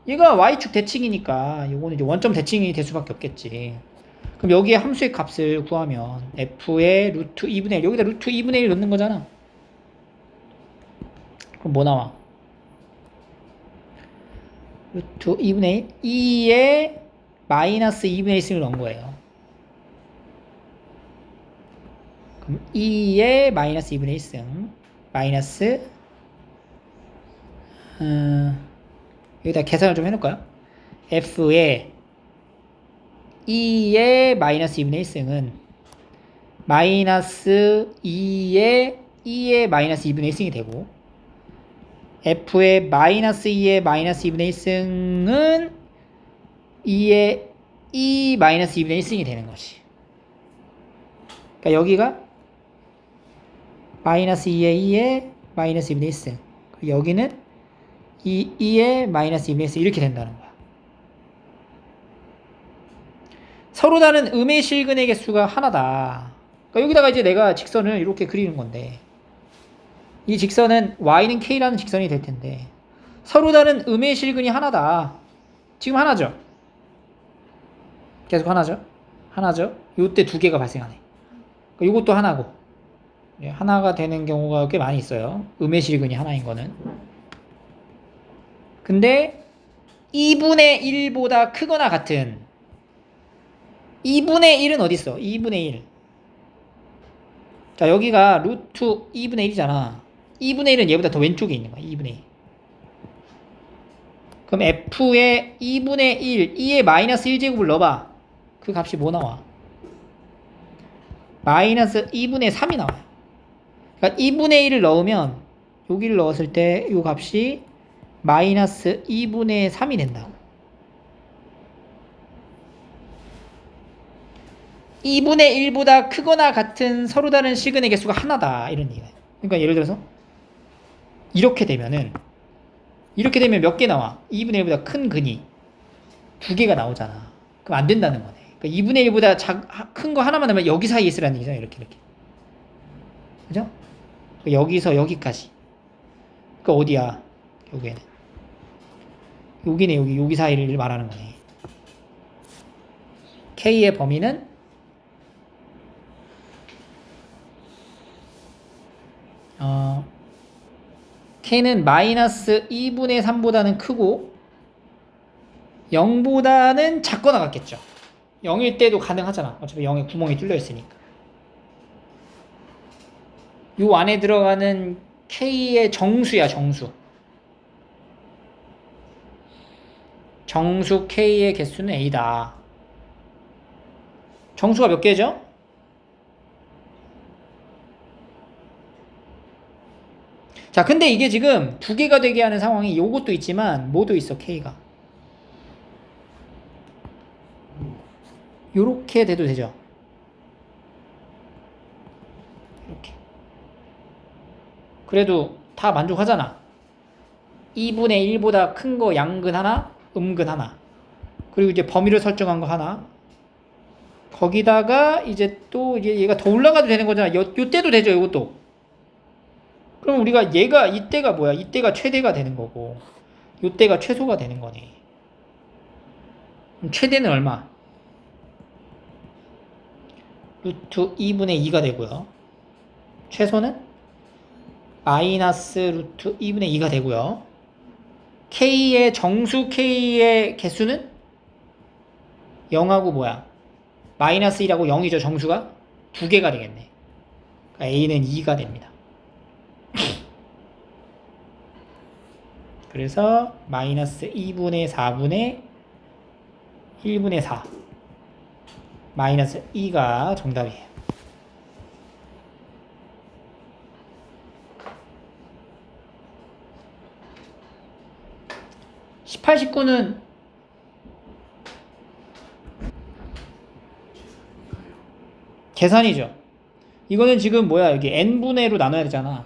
얘가 y축 대칭이니까 이거는 이제 원점 대칭이 될 수밖에 없겠지. 그럼 여기에 함수의 값을 구하면 f의 루트 2분의 1 여기다 루트 2분의 1 넣는 거잖아. 그럼 뭐 나와? 루트 2분의 1 2에 마이너스 2분의 1승을 넣은 거예요. 그럼 2에 마이너스 2분의 1승 마이너스 여기다 계산을 좀 해놓을까요? f의 2의 마이너스 2분의 1승은 마이너스 2의 마이너스 2분의 1승이 되고 f의 마이너스 2의 마이너스 2분의 1승은 2의 2 마이너스 2분의 1승이 되는 것이. 그러니까 여기가 마이너스 2의 마이너스 2분의 1승 여기는 2의 마이너스 2분의 1승 이렇게 된다는 거야. 서로 다른 음의 실근의 개수가 하나다. 그러니까 여기다가 이제 내가 직선을 이렇게 그리는 건데 이 직선은 y는 k라는 직선이 될 텐데 서로 다른 음의 실근이 하나다. 지금 하나죠? 계속 하나죠? 요때 두 개가 발생하네. 그러니까 요것도 하나고 하나가 되는 경우가 꽤 많이 있어요. 음의 실근이 하나인 거는. 근데 2분의 1보다 크거나 같은 2분의 1은 어디 있어? 2분의 1. 자, 여기가 루트 2분의 1이잖아. 2분의 1은 얘보다 더 왼쪽에 있는 거야. 2분의 1. 그럼 f의 2분의 1, 2의 마이너스 1제곱을 넣어봐. 그 값이 뭐 나와? 마이너스 2분의 3이 나와요. 그러니까 2분의 1을 넣으면 여기를 넣었을 때 이 값이 마이너스 2분의 3이 된다고. 2분의 1보다 크거나 같은 서로 다른 실근의 개수가 하나다. 이런 얘기예요. 그러니까 예를 들어서 이렇게 되면 몇 개 나와? 2분의 1보다 큰 근이 두 개가 나오잖아. 그럼 안 된다는 거네. 그러니까 2분의 1보다 큰 거 하나만 넣으면 여기 사이에 있으라는 얘기잖아. 이렇게. 그죠? 여기서 여기까지. 그러니까 어디야? 여기네. 여기 사이를 말하는 거네. K의 범위는 K는 마이너스 2분의 3보다는 크고 0보다는 작거나 같겠죠. 0일 때도 가능하잖아. 어차피 0에 구멍이 뚫려 있으니까. 요 안에 들어가는 K의 정수야, 정수. 정수 K의 개수는 A다. 정수가 몇 개죠? 자, 근데 이게 지금 두 개가 되게 하는 상황이 요것도 있지만 뭐도 있어, K가. 요렇게 돼도 되죠. 이렇게. 그래도 다 만족하잖아. 2분의 1보다 큰 거 양근 하나, 음근 하나. 그리고 이제 범위를 설정한 거 하나. 거기다가 이제 또 얘가 더 올라가도 되는 거잖아. 요때도 되죠, 요것도. 그럼 우리가 얘가 이때가 뭐야? 이때가 최대가 되는 거고 요때가 최소가 되는 거네. 그럼 최대는 얼마? 루트 2분의 2가 되고요. 최소는 마이너스 루트 2분의 2가 되고요. K의 정수 K의 개수는 0하고 뭐야? 마이너스 1하고 0이죠. 정수가 두 개가 되겠네. 그러니까 A는 2가 됩니다. 그래서 마이너스 2분의 4분의 1분의 4 마이너스 2가 정답이에요. 18, 19는 계산이죠. 이거는 지금 뭐야, 여기 n분의로 나눠야 되잖아.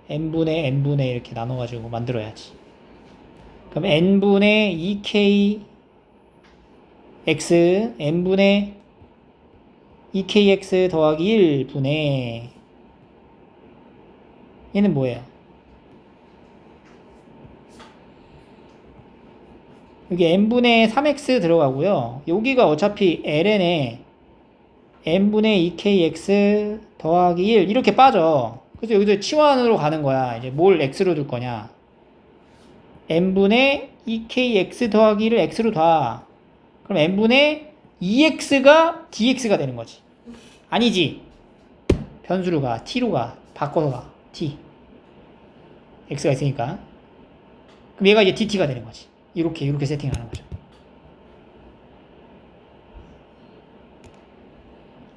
n분의 n분의 이렇게 나눠가지고 만들어야지. 그럼 n분의 2k x n분의 2kx 더하기 1분의 얘는 뭐예요? 여기 n분의 3x 들어가고요. 여기가 어차피 ln에 n분의 2kx 더하기 1 이렇게 빠져. 그래서 여기서 치환으로 가는 거야. 이제 뭘 x로 둘 거냐? n분의 2kx 더하기 1을 x로 둬. 그럼 n분의 2x가 dx가 되는 거지. 아니지. 변수로 가. t로 가. 바꿔서 가. t. x가 있으니까. 그럼 얘가 이제 dt가 되는 거지. 이렇게 세팅하는 거죠.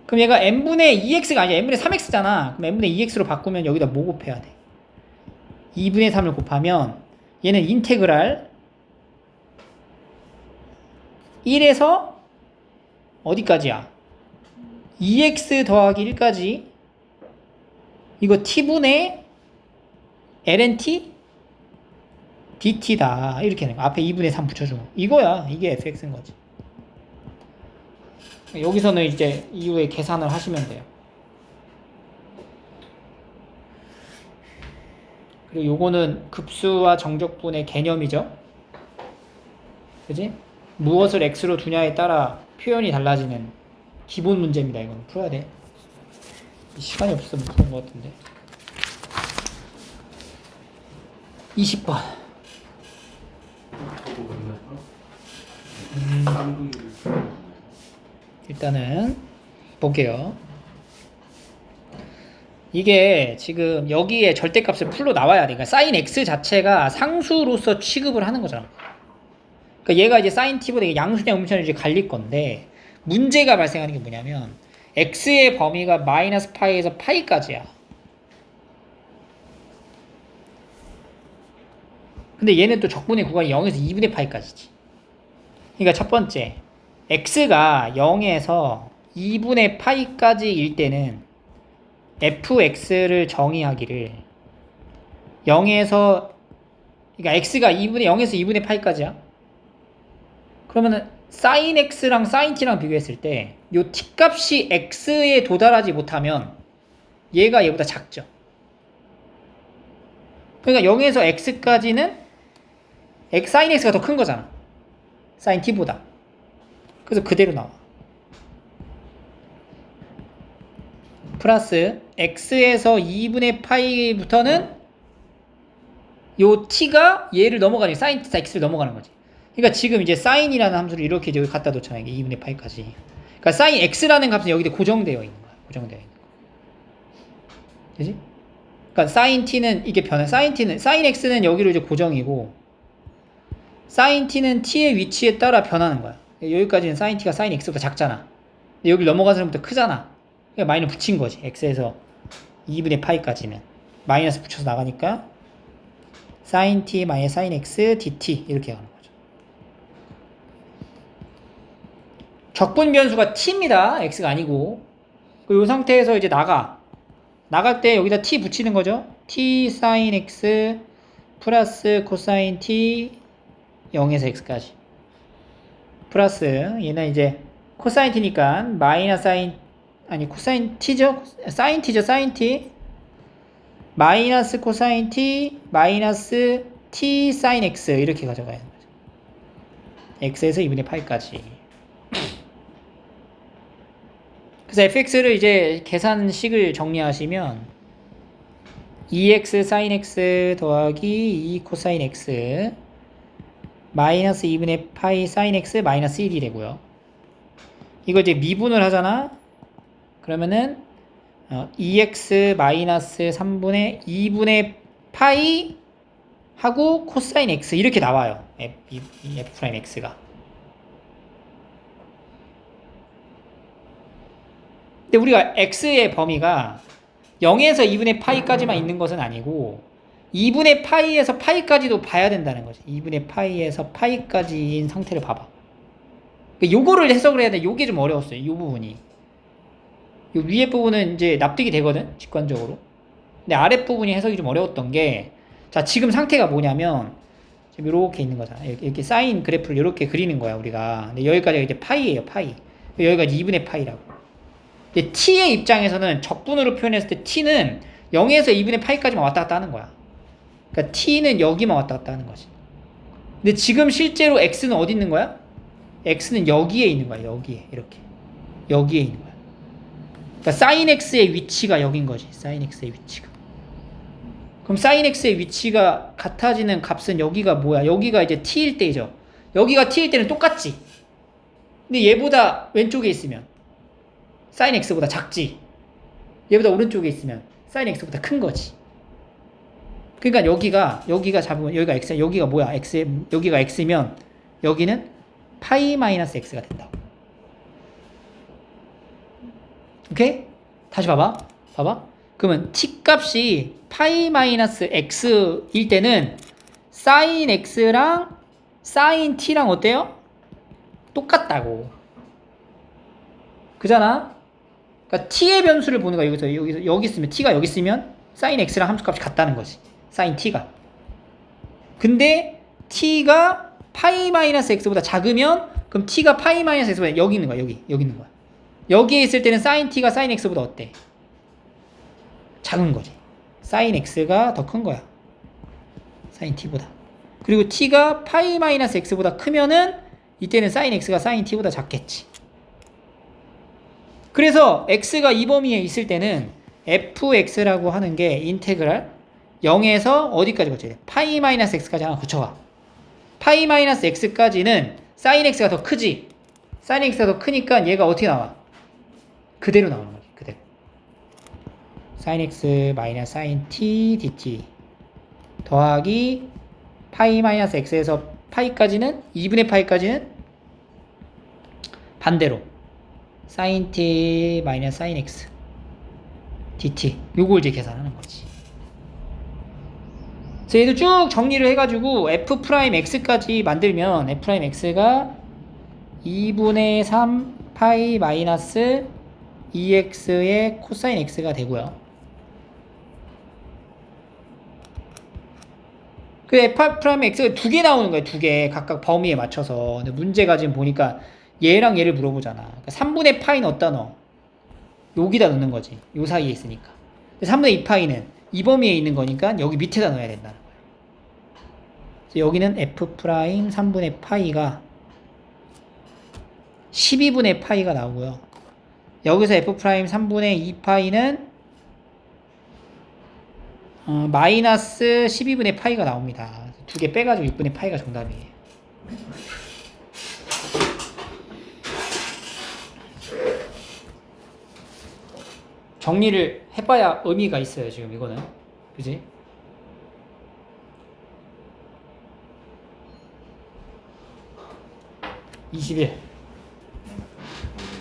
그럼 얘가 n분의 2x가 아니라 n분의 3x잖아. 그럼 n분의 2x로 바꾸면 여기다 뭐 곱해야 돼? 2분의 3을 곱하면 얘는 인테그랄 1에서 어디까지야? 2x 더하기 1까지 이거 t분의 ln(t) dt다. 이렇게 하는 거. 앞에 2분의 3 붙여주고 이거야. 이게 fx인 거지. 여기서는 이제 이후에 계산을 하시면 돼요. 그리고 요거는 급수와 정적분의 개념이죠. 그지? 무엇을 x로 두냐에 따라 표현이 달라지는 기본 문제입니다. 이건 풀어야 돼. 시간이 없어서 못 푸는 것 같은데. 20번. 일단은 볼게요. 이게 지금 여기에 절대값을 풀로 나와야 돼. 그러니까 sin x 자체가 상수로서 취급을 하는 거잖아. 그러니까 얘가 이제 sin t보다 양수냐 음수냐 이제 갈릴 건데 문제가 발생하는 게 뭐냐면 x의 범위가 마이너스 파이에서 파이까지야. 근데 얘는 또 적분의 구간이 0에서 2분의 파이까지지. 그러니까 첫 번째 x가 0에서 2분의 파이까지일 때는 fx를 정의하기를 0에서 그러니까 x가 0에서 2분의 파이까지야. 그러면은 sin x랑 sin t랑 비교했을 때 요 t 값이 x에 도달하지 못하면 얘가 얘보다 작죠. 그러니까 0에서 x까지는 sin x가 더 큰 거잖아. sin t보다. 그래서 그대로 나와. 플러스 x에서 2분의 파이부터는 요 t가 얘를 넘어가는 sin t x를 넘어가는 거지. 그러니까 지금 이제 sin이라는 함수를 이렇게 여기 갖다 놓잖아. 이게 2분의 파이까지. 그러니까 sin x라는 값은 여기에 고정되어 있는 거야. 고정되어 있는 거. 그지? 그러니까 sin t는 이게 변해. sin x는 여기로 이제 고정이고 sin t는 t의 위치에 따라 변하는 거야. 여기까지는 sin t가 sin x보다 작잖아. 근데 여기 넘어간 사람부터 크잖아. 그러니까 마이너스 붙인 거지. x에서 2분의 파이까지는 마이너스 붙여서 나가니까 sin t 마이너스 sin x dt 이렇게 가는 거죠. 적분 변수가 t입니다. x가 아니고. 이 상태에서 이제 나갈 때 여기다 t 붙이는 거죠. t sin x 플러스 코사인 t 0에서 x까지 플러스 얘는 이제 코사인 t니까 마이너스 사인 아니 코사인 t죠. 사인 t죠. 사인 t 마이너스 코사인 t 마이너스 t 사인 x 이렇게 가져가야 되는 거죠. x에서 2분의 파이까지. 그래서 fx를 이제 계산식을 정리하시면 2x sin x 더하기 2 코사인 x 마이너스 2분의 파이 sin x 마이너스 1이 되고요. 이거 이제 미분을 하잖아. 그러면은 2x 마이너스 3분의 2분의 파이 하고 코사인 x 이렇게 나와요. f'x가. 근데 우리가 x의 범위가 0에서 2분의 파이까지만 있는 것은 아니고 2분의 파이에서 파이까지도 봐야 된다는 거지. 2분의 파이에서 파이까지인 상태를 봐봐. 요거를 해석을 해야 돼. 요게 좀 어려웠어요. 요 부분이. 요 위에 부분은 이제 납득이 되거든. 직관적으로. 근데 아랫 부분이 해석이 좀 어려웠던 게 자, 지금 상태가 뭐냐면 지금 이렇게 있는 거잖아. 이렇게 사인 그래프를 이렇게 그리는 거야, 우리가. 근데 여기까지가 이제 파이예요, 파이. 여기가 2분의 파이라고. 근데 t의 입장에서는 적분으로 표현했을 때 t는 0에서 2분의 파이까지만 왔다 갔다 하는 거야. 그러니까 t는 여기만 왔다 갔다 하는 거지. 근데 지금 실제로 x는 어디 있는 거야? x는 여기에 있는 거야. 여기에 이렇게 여기에 있는 거야. 그러니까 sin x의 위치가 여긴 거지. sin x의 위치가. 그럼 sin x의 위치가 같아지는 값은 여기가 뭐야? 여기가 이제 t일 때이죠. 여기가 t일 때는 똑같지. 근데 얘보다 왼쪽에 있으면 sin x보다 작지. 얘보다 오른쪽에 있으면 sin x보다 큰 거지. 그러니까 여기가 잡으면 여기가 x, 여기가 뭐야? x, 여기가 x면 여기는 파이 마이너스 x가 된다고. 오케이? 다시 봐봐. 그러면 t 값이 파이 마이너스 x일 때는 sin x랑 sin t랑 어때요? 똑같다고. 그잖아? 그러니까 t의 변수를 보는 거야. 여기 있으면 t가 여기 있으면 sin x랑 함수값이 같다는 거지. sin t가. 근데 t가 파이 마이너스 x보다 작으면 그럼 t가 파이 마이너스 x보다 여기 있는 거야. 여기 있는 거야. 여기에 있을 때는 sin t가 sin x보다 어때? 작은 거지. sin x가 더 큰 거야. sin t보다. 그리고 t가 파이 마이너스 x보다 크면은 이때는 sin x가 sin t보다 작겠지. 그래서 x가 이 범위에 있을 때는 fx라고 하는 게 인테그랄 0에서 어디까지 거쳐야 돼? 파이 마이너스 x까지 하나 거쳐가. 파이 마이너스 x까지는 sin x가 더 크지. sin x가 더 크니까 얘가 어떻게 나와? 그대로 나오는 거지. 그대로. sin x 마이너스 sin t dt 더하기 파이 마이너스 x에서 파이까지는 2분의 파이까지는 반대로 sin t 마이너스 sin x dt 요걸 이제 계산하는 거지. 그래서 얘도 쭉 정리를 해가지고 f'x까지 만들면 f'x가 2분의 3 파이 마이너스 2x의 코사인 x가 되고요. 그 f'x가 두 개 나오는 거예요. 두 개 각각 범위에 맞춰서. 근데 문제가 지금 보니까 얘랑 얘를 물어보잖아. 그러니까 3분의 파이는 어디다 넣어? 여기다 넣는 거지. 요 사이에 있으니까. 3분의 2파이는 이 범위에 있는 거니까 여기 밑에다 넣어야 된다는 거예요. 여기는 f' 3분의 파이가 12분의 파이가 나오고요. 여기서 f' 3분의 2파이는 마이너스 12분의 파이가 나옵니다. 두 개 빼가지고 6분의 파이가 정답이에요. 정리를 해봐야 의미가 있어요. 지금 이거는. 그지? 21.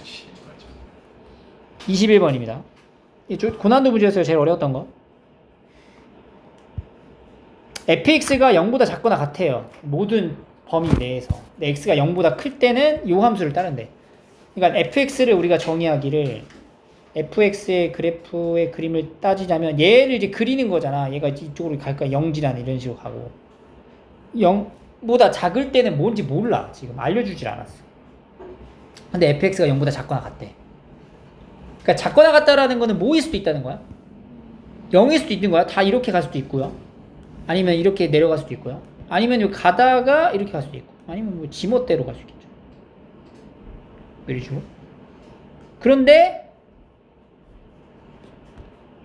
씨, 맞아. 21번입니다. 고난도 문제에서 제일 어려웠던 거. fx가 0보다 작거나 같아요. 모든 범위 내에서. 근데 x가 0보다 클 때는 이 함수를 따른대. 그러니까 fx를 우리가 정의하기를 fx의 그래프의 그림을 따지자면 얘를 이제 그리는 거잖아. 얘가 이쪽으로 갈까 0지나 이런 식으로 가고 0보다 작을 때는 뭔지 몰라. 지금 알려주질 않았어. 근데 fx가 0보다 작거나 같대. 그러니까 작거나 같다라는 거는 뭐일 수도 있다는 거야. 0일 수도 있는 거야. 다 이렇게 갈 수도 있고요. 아니면 이렇게 내려갈 수도 있고요. 아니면 가다가 이렇게 갈 수도 있고. 아니면 뭐 지멋대로 갈 수 있겠죠. 이런 식으로. 그런데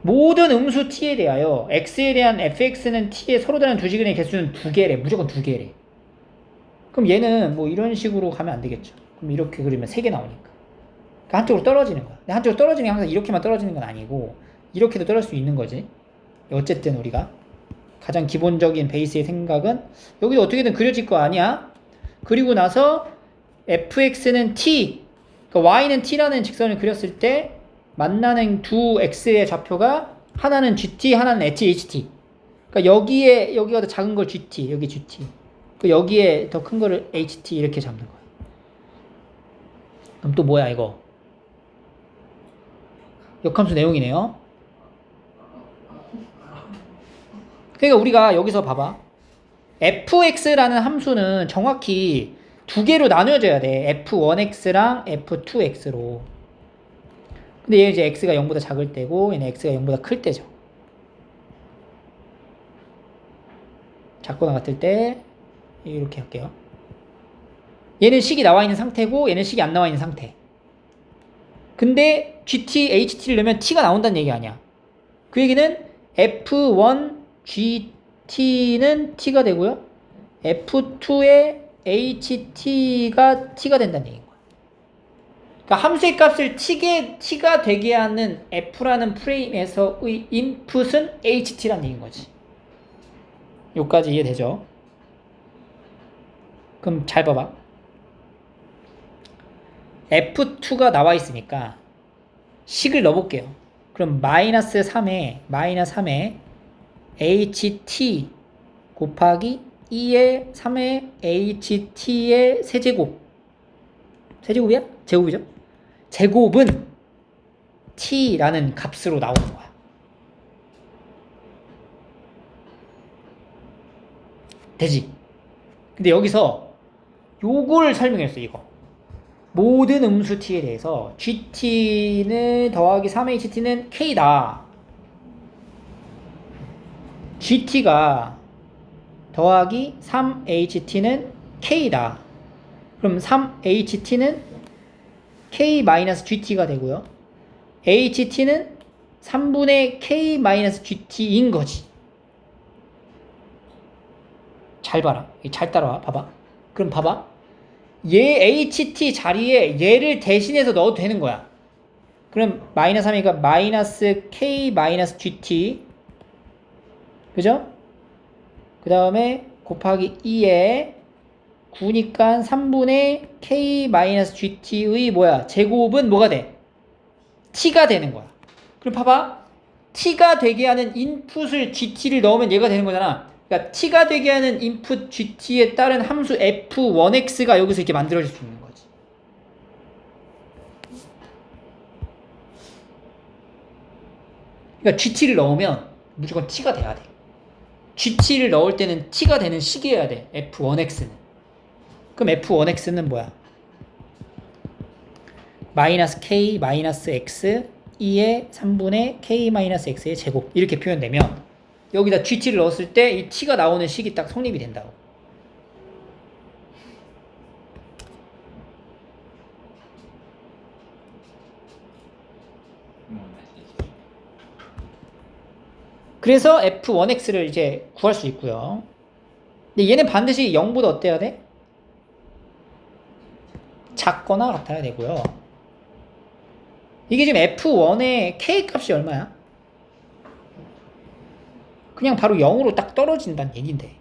모든 음수 t에 대하여 x에 대한 fx는 t의 서로 다른 두 시근의 개수는 2개래. 무조건 2개래. 그럼 얘는 뭐 이런 식으로 가면 안 되겠죠. 그럼 이렇게 그리면 3개 나오니까. 그러니까 한쪽으로 떨어지는 거야. 근데 한쪽으로 떨어지는 게 항상 이렇게만 떨어지는 건 아니고 이렇게도 떨어질 수 있는 거지. 어쨌든 우리가 가장 기본적인 베이스의 생각은 여기도 어떻게든 그려질 거 아니야. 그리고 나서 fx는 t, 그러니까 y는 t라는 직선을 그렸을 때 만나는 두 x의 좌표가 하나는 gt, 하나는 ht. 그러니까 여기가 더 작은 걸 gt, 여기 gt. 그 여기에 더 큰 거를 ht 이렇게 잡는 거야. 그럼 또 뭐야 이거? 역함수 내용이네요. 그러니까 우리가 여기서 봐봐. fx라는 함수는 정확히 두 개로 나눠져야 돼. f1x랑 f2x로. 근데 얘 이제 x가 0보다 작을 때고 얘는 x가 0보다 클 때죠. 작거나 같을 때 이렇게 할게요. 얘는 식이 나와 있는 상태고 얘는 식이 안 나와 있는 상태. 근데 gt, ht를 넣으면 t가 나온다는 얘기 아니야. 그 얘기는 f1 gt는 t가 되고요. f2의 ht가 t가 된다는 얘기인 거야. 그러니까 함수의 값을 t가 되게 하는 f라는 프레임에서의 인풋은 ht라는 얘기인 거지. 여기까지 이해되죠? 그럼 잘 봐봐. f2가 나와 있으니까 식을 넣어볼게요. 그럼 마이너스 3에 ht 곱하기 2의 3의 ht의 세제곱. 세제곱이야? 제곱이죠? 제곱은 t라는 값으로 나오는 거야. 되지? 근데 여기서 요거를 설명했어. 이거 모든 음수 t에 대해서 gt는 더하기 3ht는 k다. gt가 더하기 3ht는 k다. 그럼 3ht는 k-gt가 되고요. ht는 3분의 k-gt인 거지. 잘 봐라. 잘 따라와. 봐봐. 그럼 봐봐. 얘 ht 자리에 얘를 대신해서 넣어도 되는 거야. 그럼 마이너스 3이니까 마이너스 k-gt. 그죠? 그 다음에 곱하기 2에 9니까 3분의 k-gt의 뭐야? 제곱은 뭐가 돼? t가 되는 거야. 그럼 봐봐. t가 되게 하는 인풋을 gt를 넣으면 얘가 되는 거잖아. 그러니까 t가 되게 하는 인풋 gt에 따른 함수 f1x가 여기서 이렇게 만들어질 수 있는 거지. 그러니까 gt를 넣으면 무조건 t가 돼야 돼. gt를 넣을 때는 t가 되는 식이어야 돼. f1x는. 그럼 f1x는 뭐야? 마이너스 k 마이너스 x 2의 3분의 k 마이너스 x의 제곱 이렇게 표현되면 여기다 gt를 넣었을 때 이 t가 나오는 식이 딱 성립이 된다고. 그래서 f1x를 이제 구할 수 있고요. 근데 얘는 반드시 0보다 어때야 돼? 작거나 같아야 되고요. 이게 지금 f1의 k 값이 얼마야? 그냥 바로 0으로 딱 떨어진다는 얘긴데.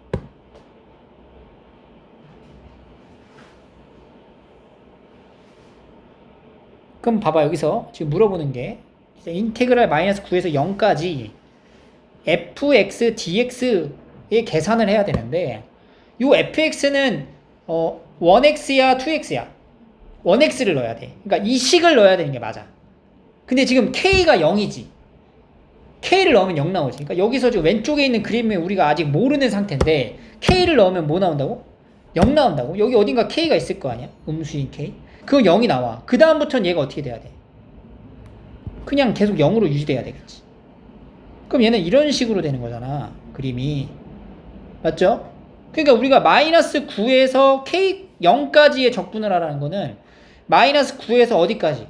그럼 봐봐 여기서 지금 물어보는 게 인테그랄 마이너스 9에서 0까지 fx dx의 계산을 해야 되는데 요 fx는 1x야 2x야 1x를 넣어야 돼. 그러니까 이 식을 넣어야 되는 게 맞아. 근데 지금 k가 0이지. k를 넣으면 0 나오지. 그러니까 여기서 지금 왼쪽에 있는 그림에 우리가 아직 모르는 상태인데 k를 넣으면 뭐 나온다고? 0 나온다고? 여기 어딘가 k가 있을 거 아니야? 음수인 k. 그건 0이 나와. 그 다음부터는 얘가 어떻게 돼야 돼? 그냥 계속 0으로 유지돼야 되겠지. 그럼 얘는 이런 식으로 되는 거잖아. 그림이. 맞죠? 그러니까 우리가 마이너스 9에서 k 0까지의 적분을 하라는 거는 마이너스 9에서 어디까지?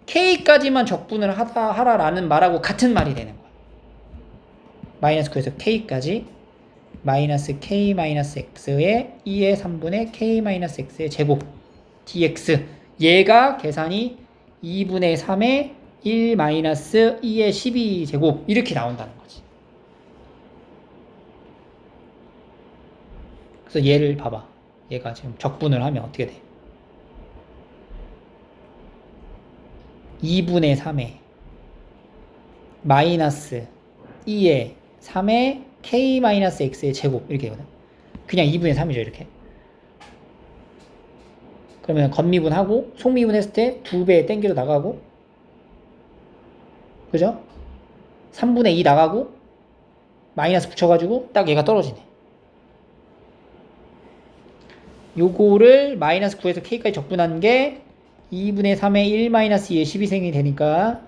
k까지만 적분을 하라라는 말하고 같은 말이 되는 거야. 마이너스 9에서 k까지 마이너스 k 마이너스 x의 2의 3분의 k 마이너스 x의 제곱 dx 얘가 계산이 2분의 3의 1 마이너스 2의 12 제곱 이렇게 나온다는 거지. 그래서 얘를 봐봐. 얘가 지금 적분을 하면 어떻게 돼? 2분의 3의 마이너스 2의 3의 k 마이너스 x의 제곱 이렇게 되거든. 그냥 2분의 3이죠 이렇게. 그러면 겉미분하고 속미분 했을 때 2배 땡겨서 나가고 그죠? 3분의 2 나가고 마이너스 붙여가지고 딱 얘가 떨어지네. 요거를 마이너스 9에서 k까지 적분한 게 2분의 3의 1 마이너스 2의 12생이 되니까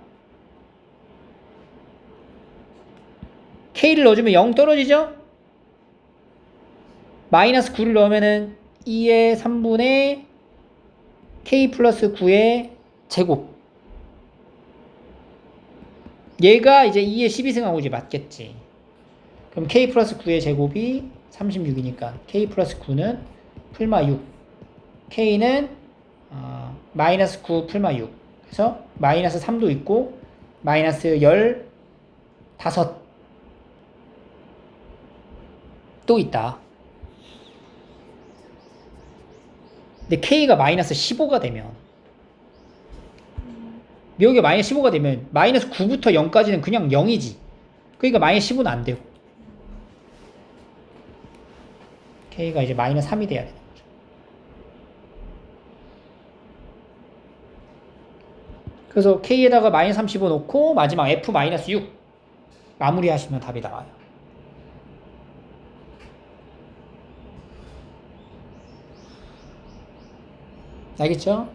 k를 넣어주면 0 떨어지죠? 마이너스 9를 넣으면은 2의 3분의 k 플러스 9의 제곱 얘가 이제 2의 12승하고 이제 맞겠지. 그럼 k 플러스 9의 제곱이 36이니까 k 플러스 9는 풀마 6 k는 마이너스 9 풀마 6 그래서 마이너스 3도 있고 마이너스 15 또 있다. 근데 k가 마이너스 15가 되면 여기가 마이너스 15가 되면 마이너스 9부터 0까지는 그냥 0이지. 그러니까 마이너스 15는 안 되고 k가 이제 마이너스 3이 돼야 되는 거죠. 그래서 k에다가 마이너스 35 놓고 마지막 f 마이너스 6 마무리하시면 답이 나와요. 알겠죠?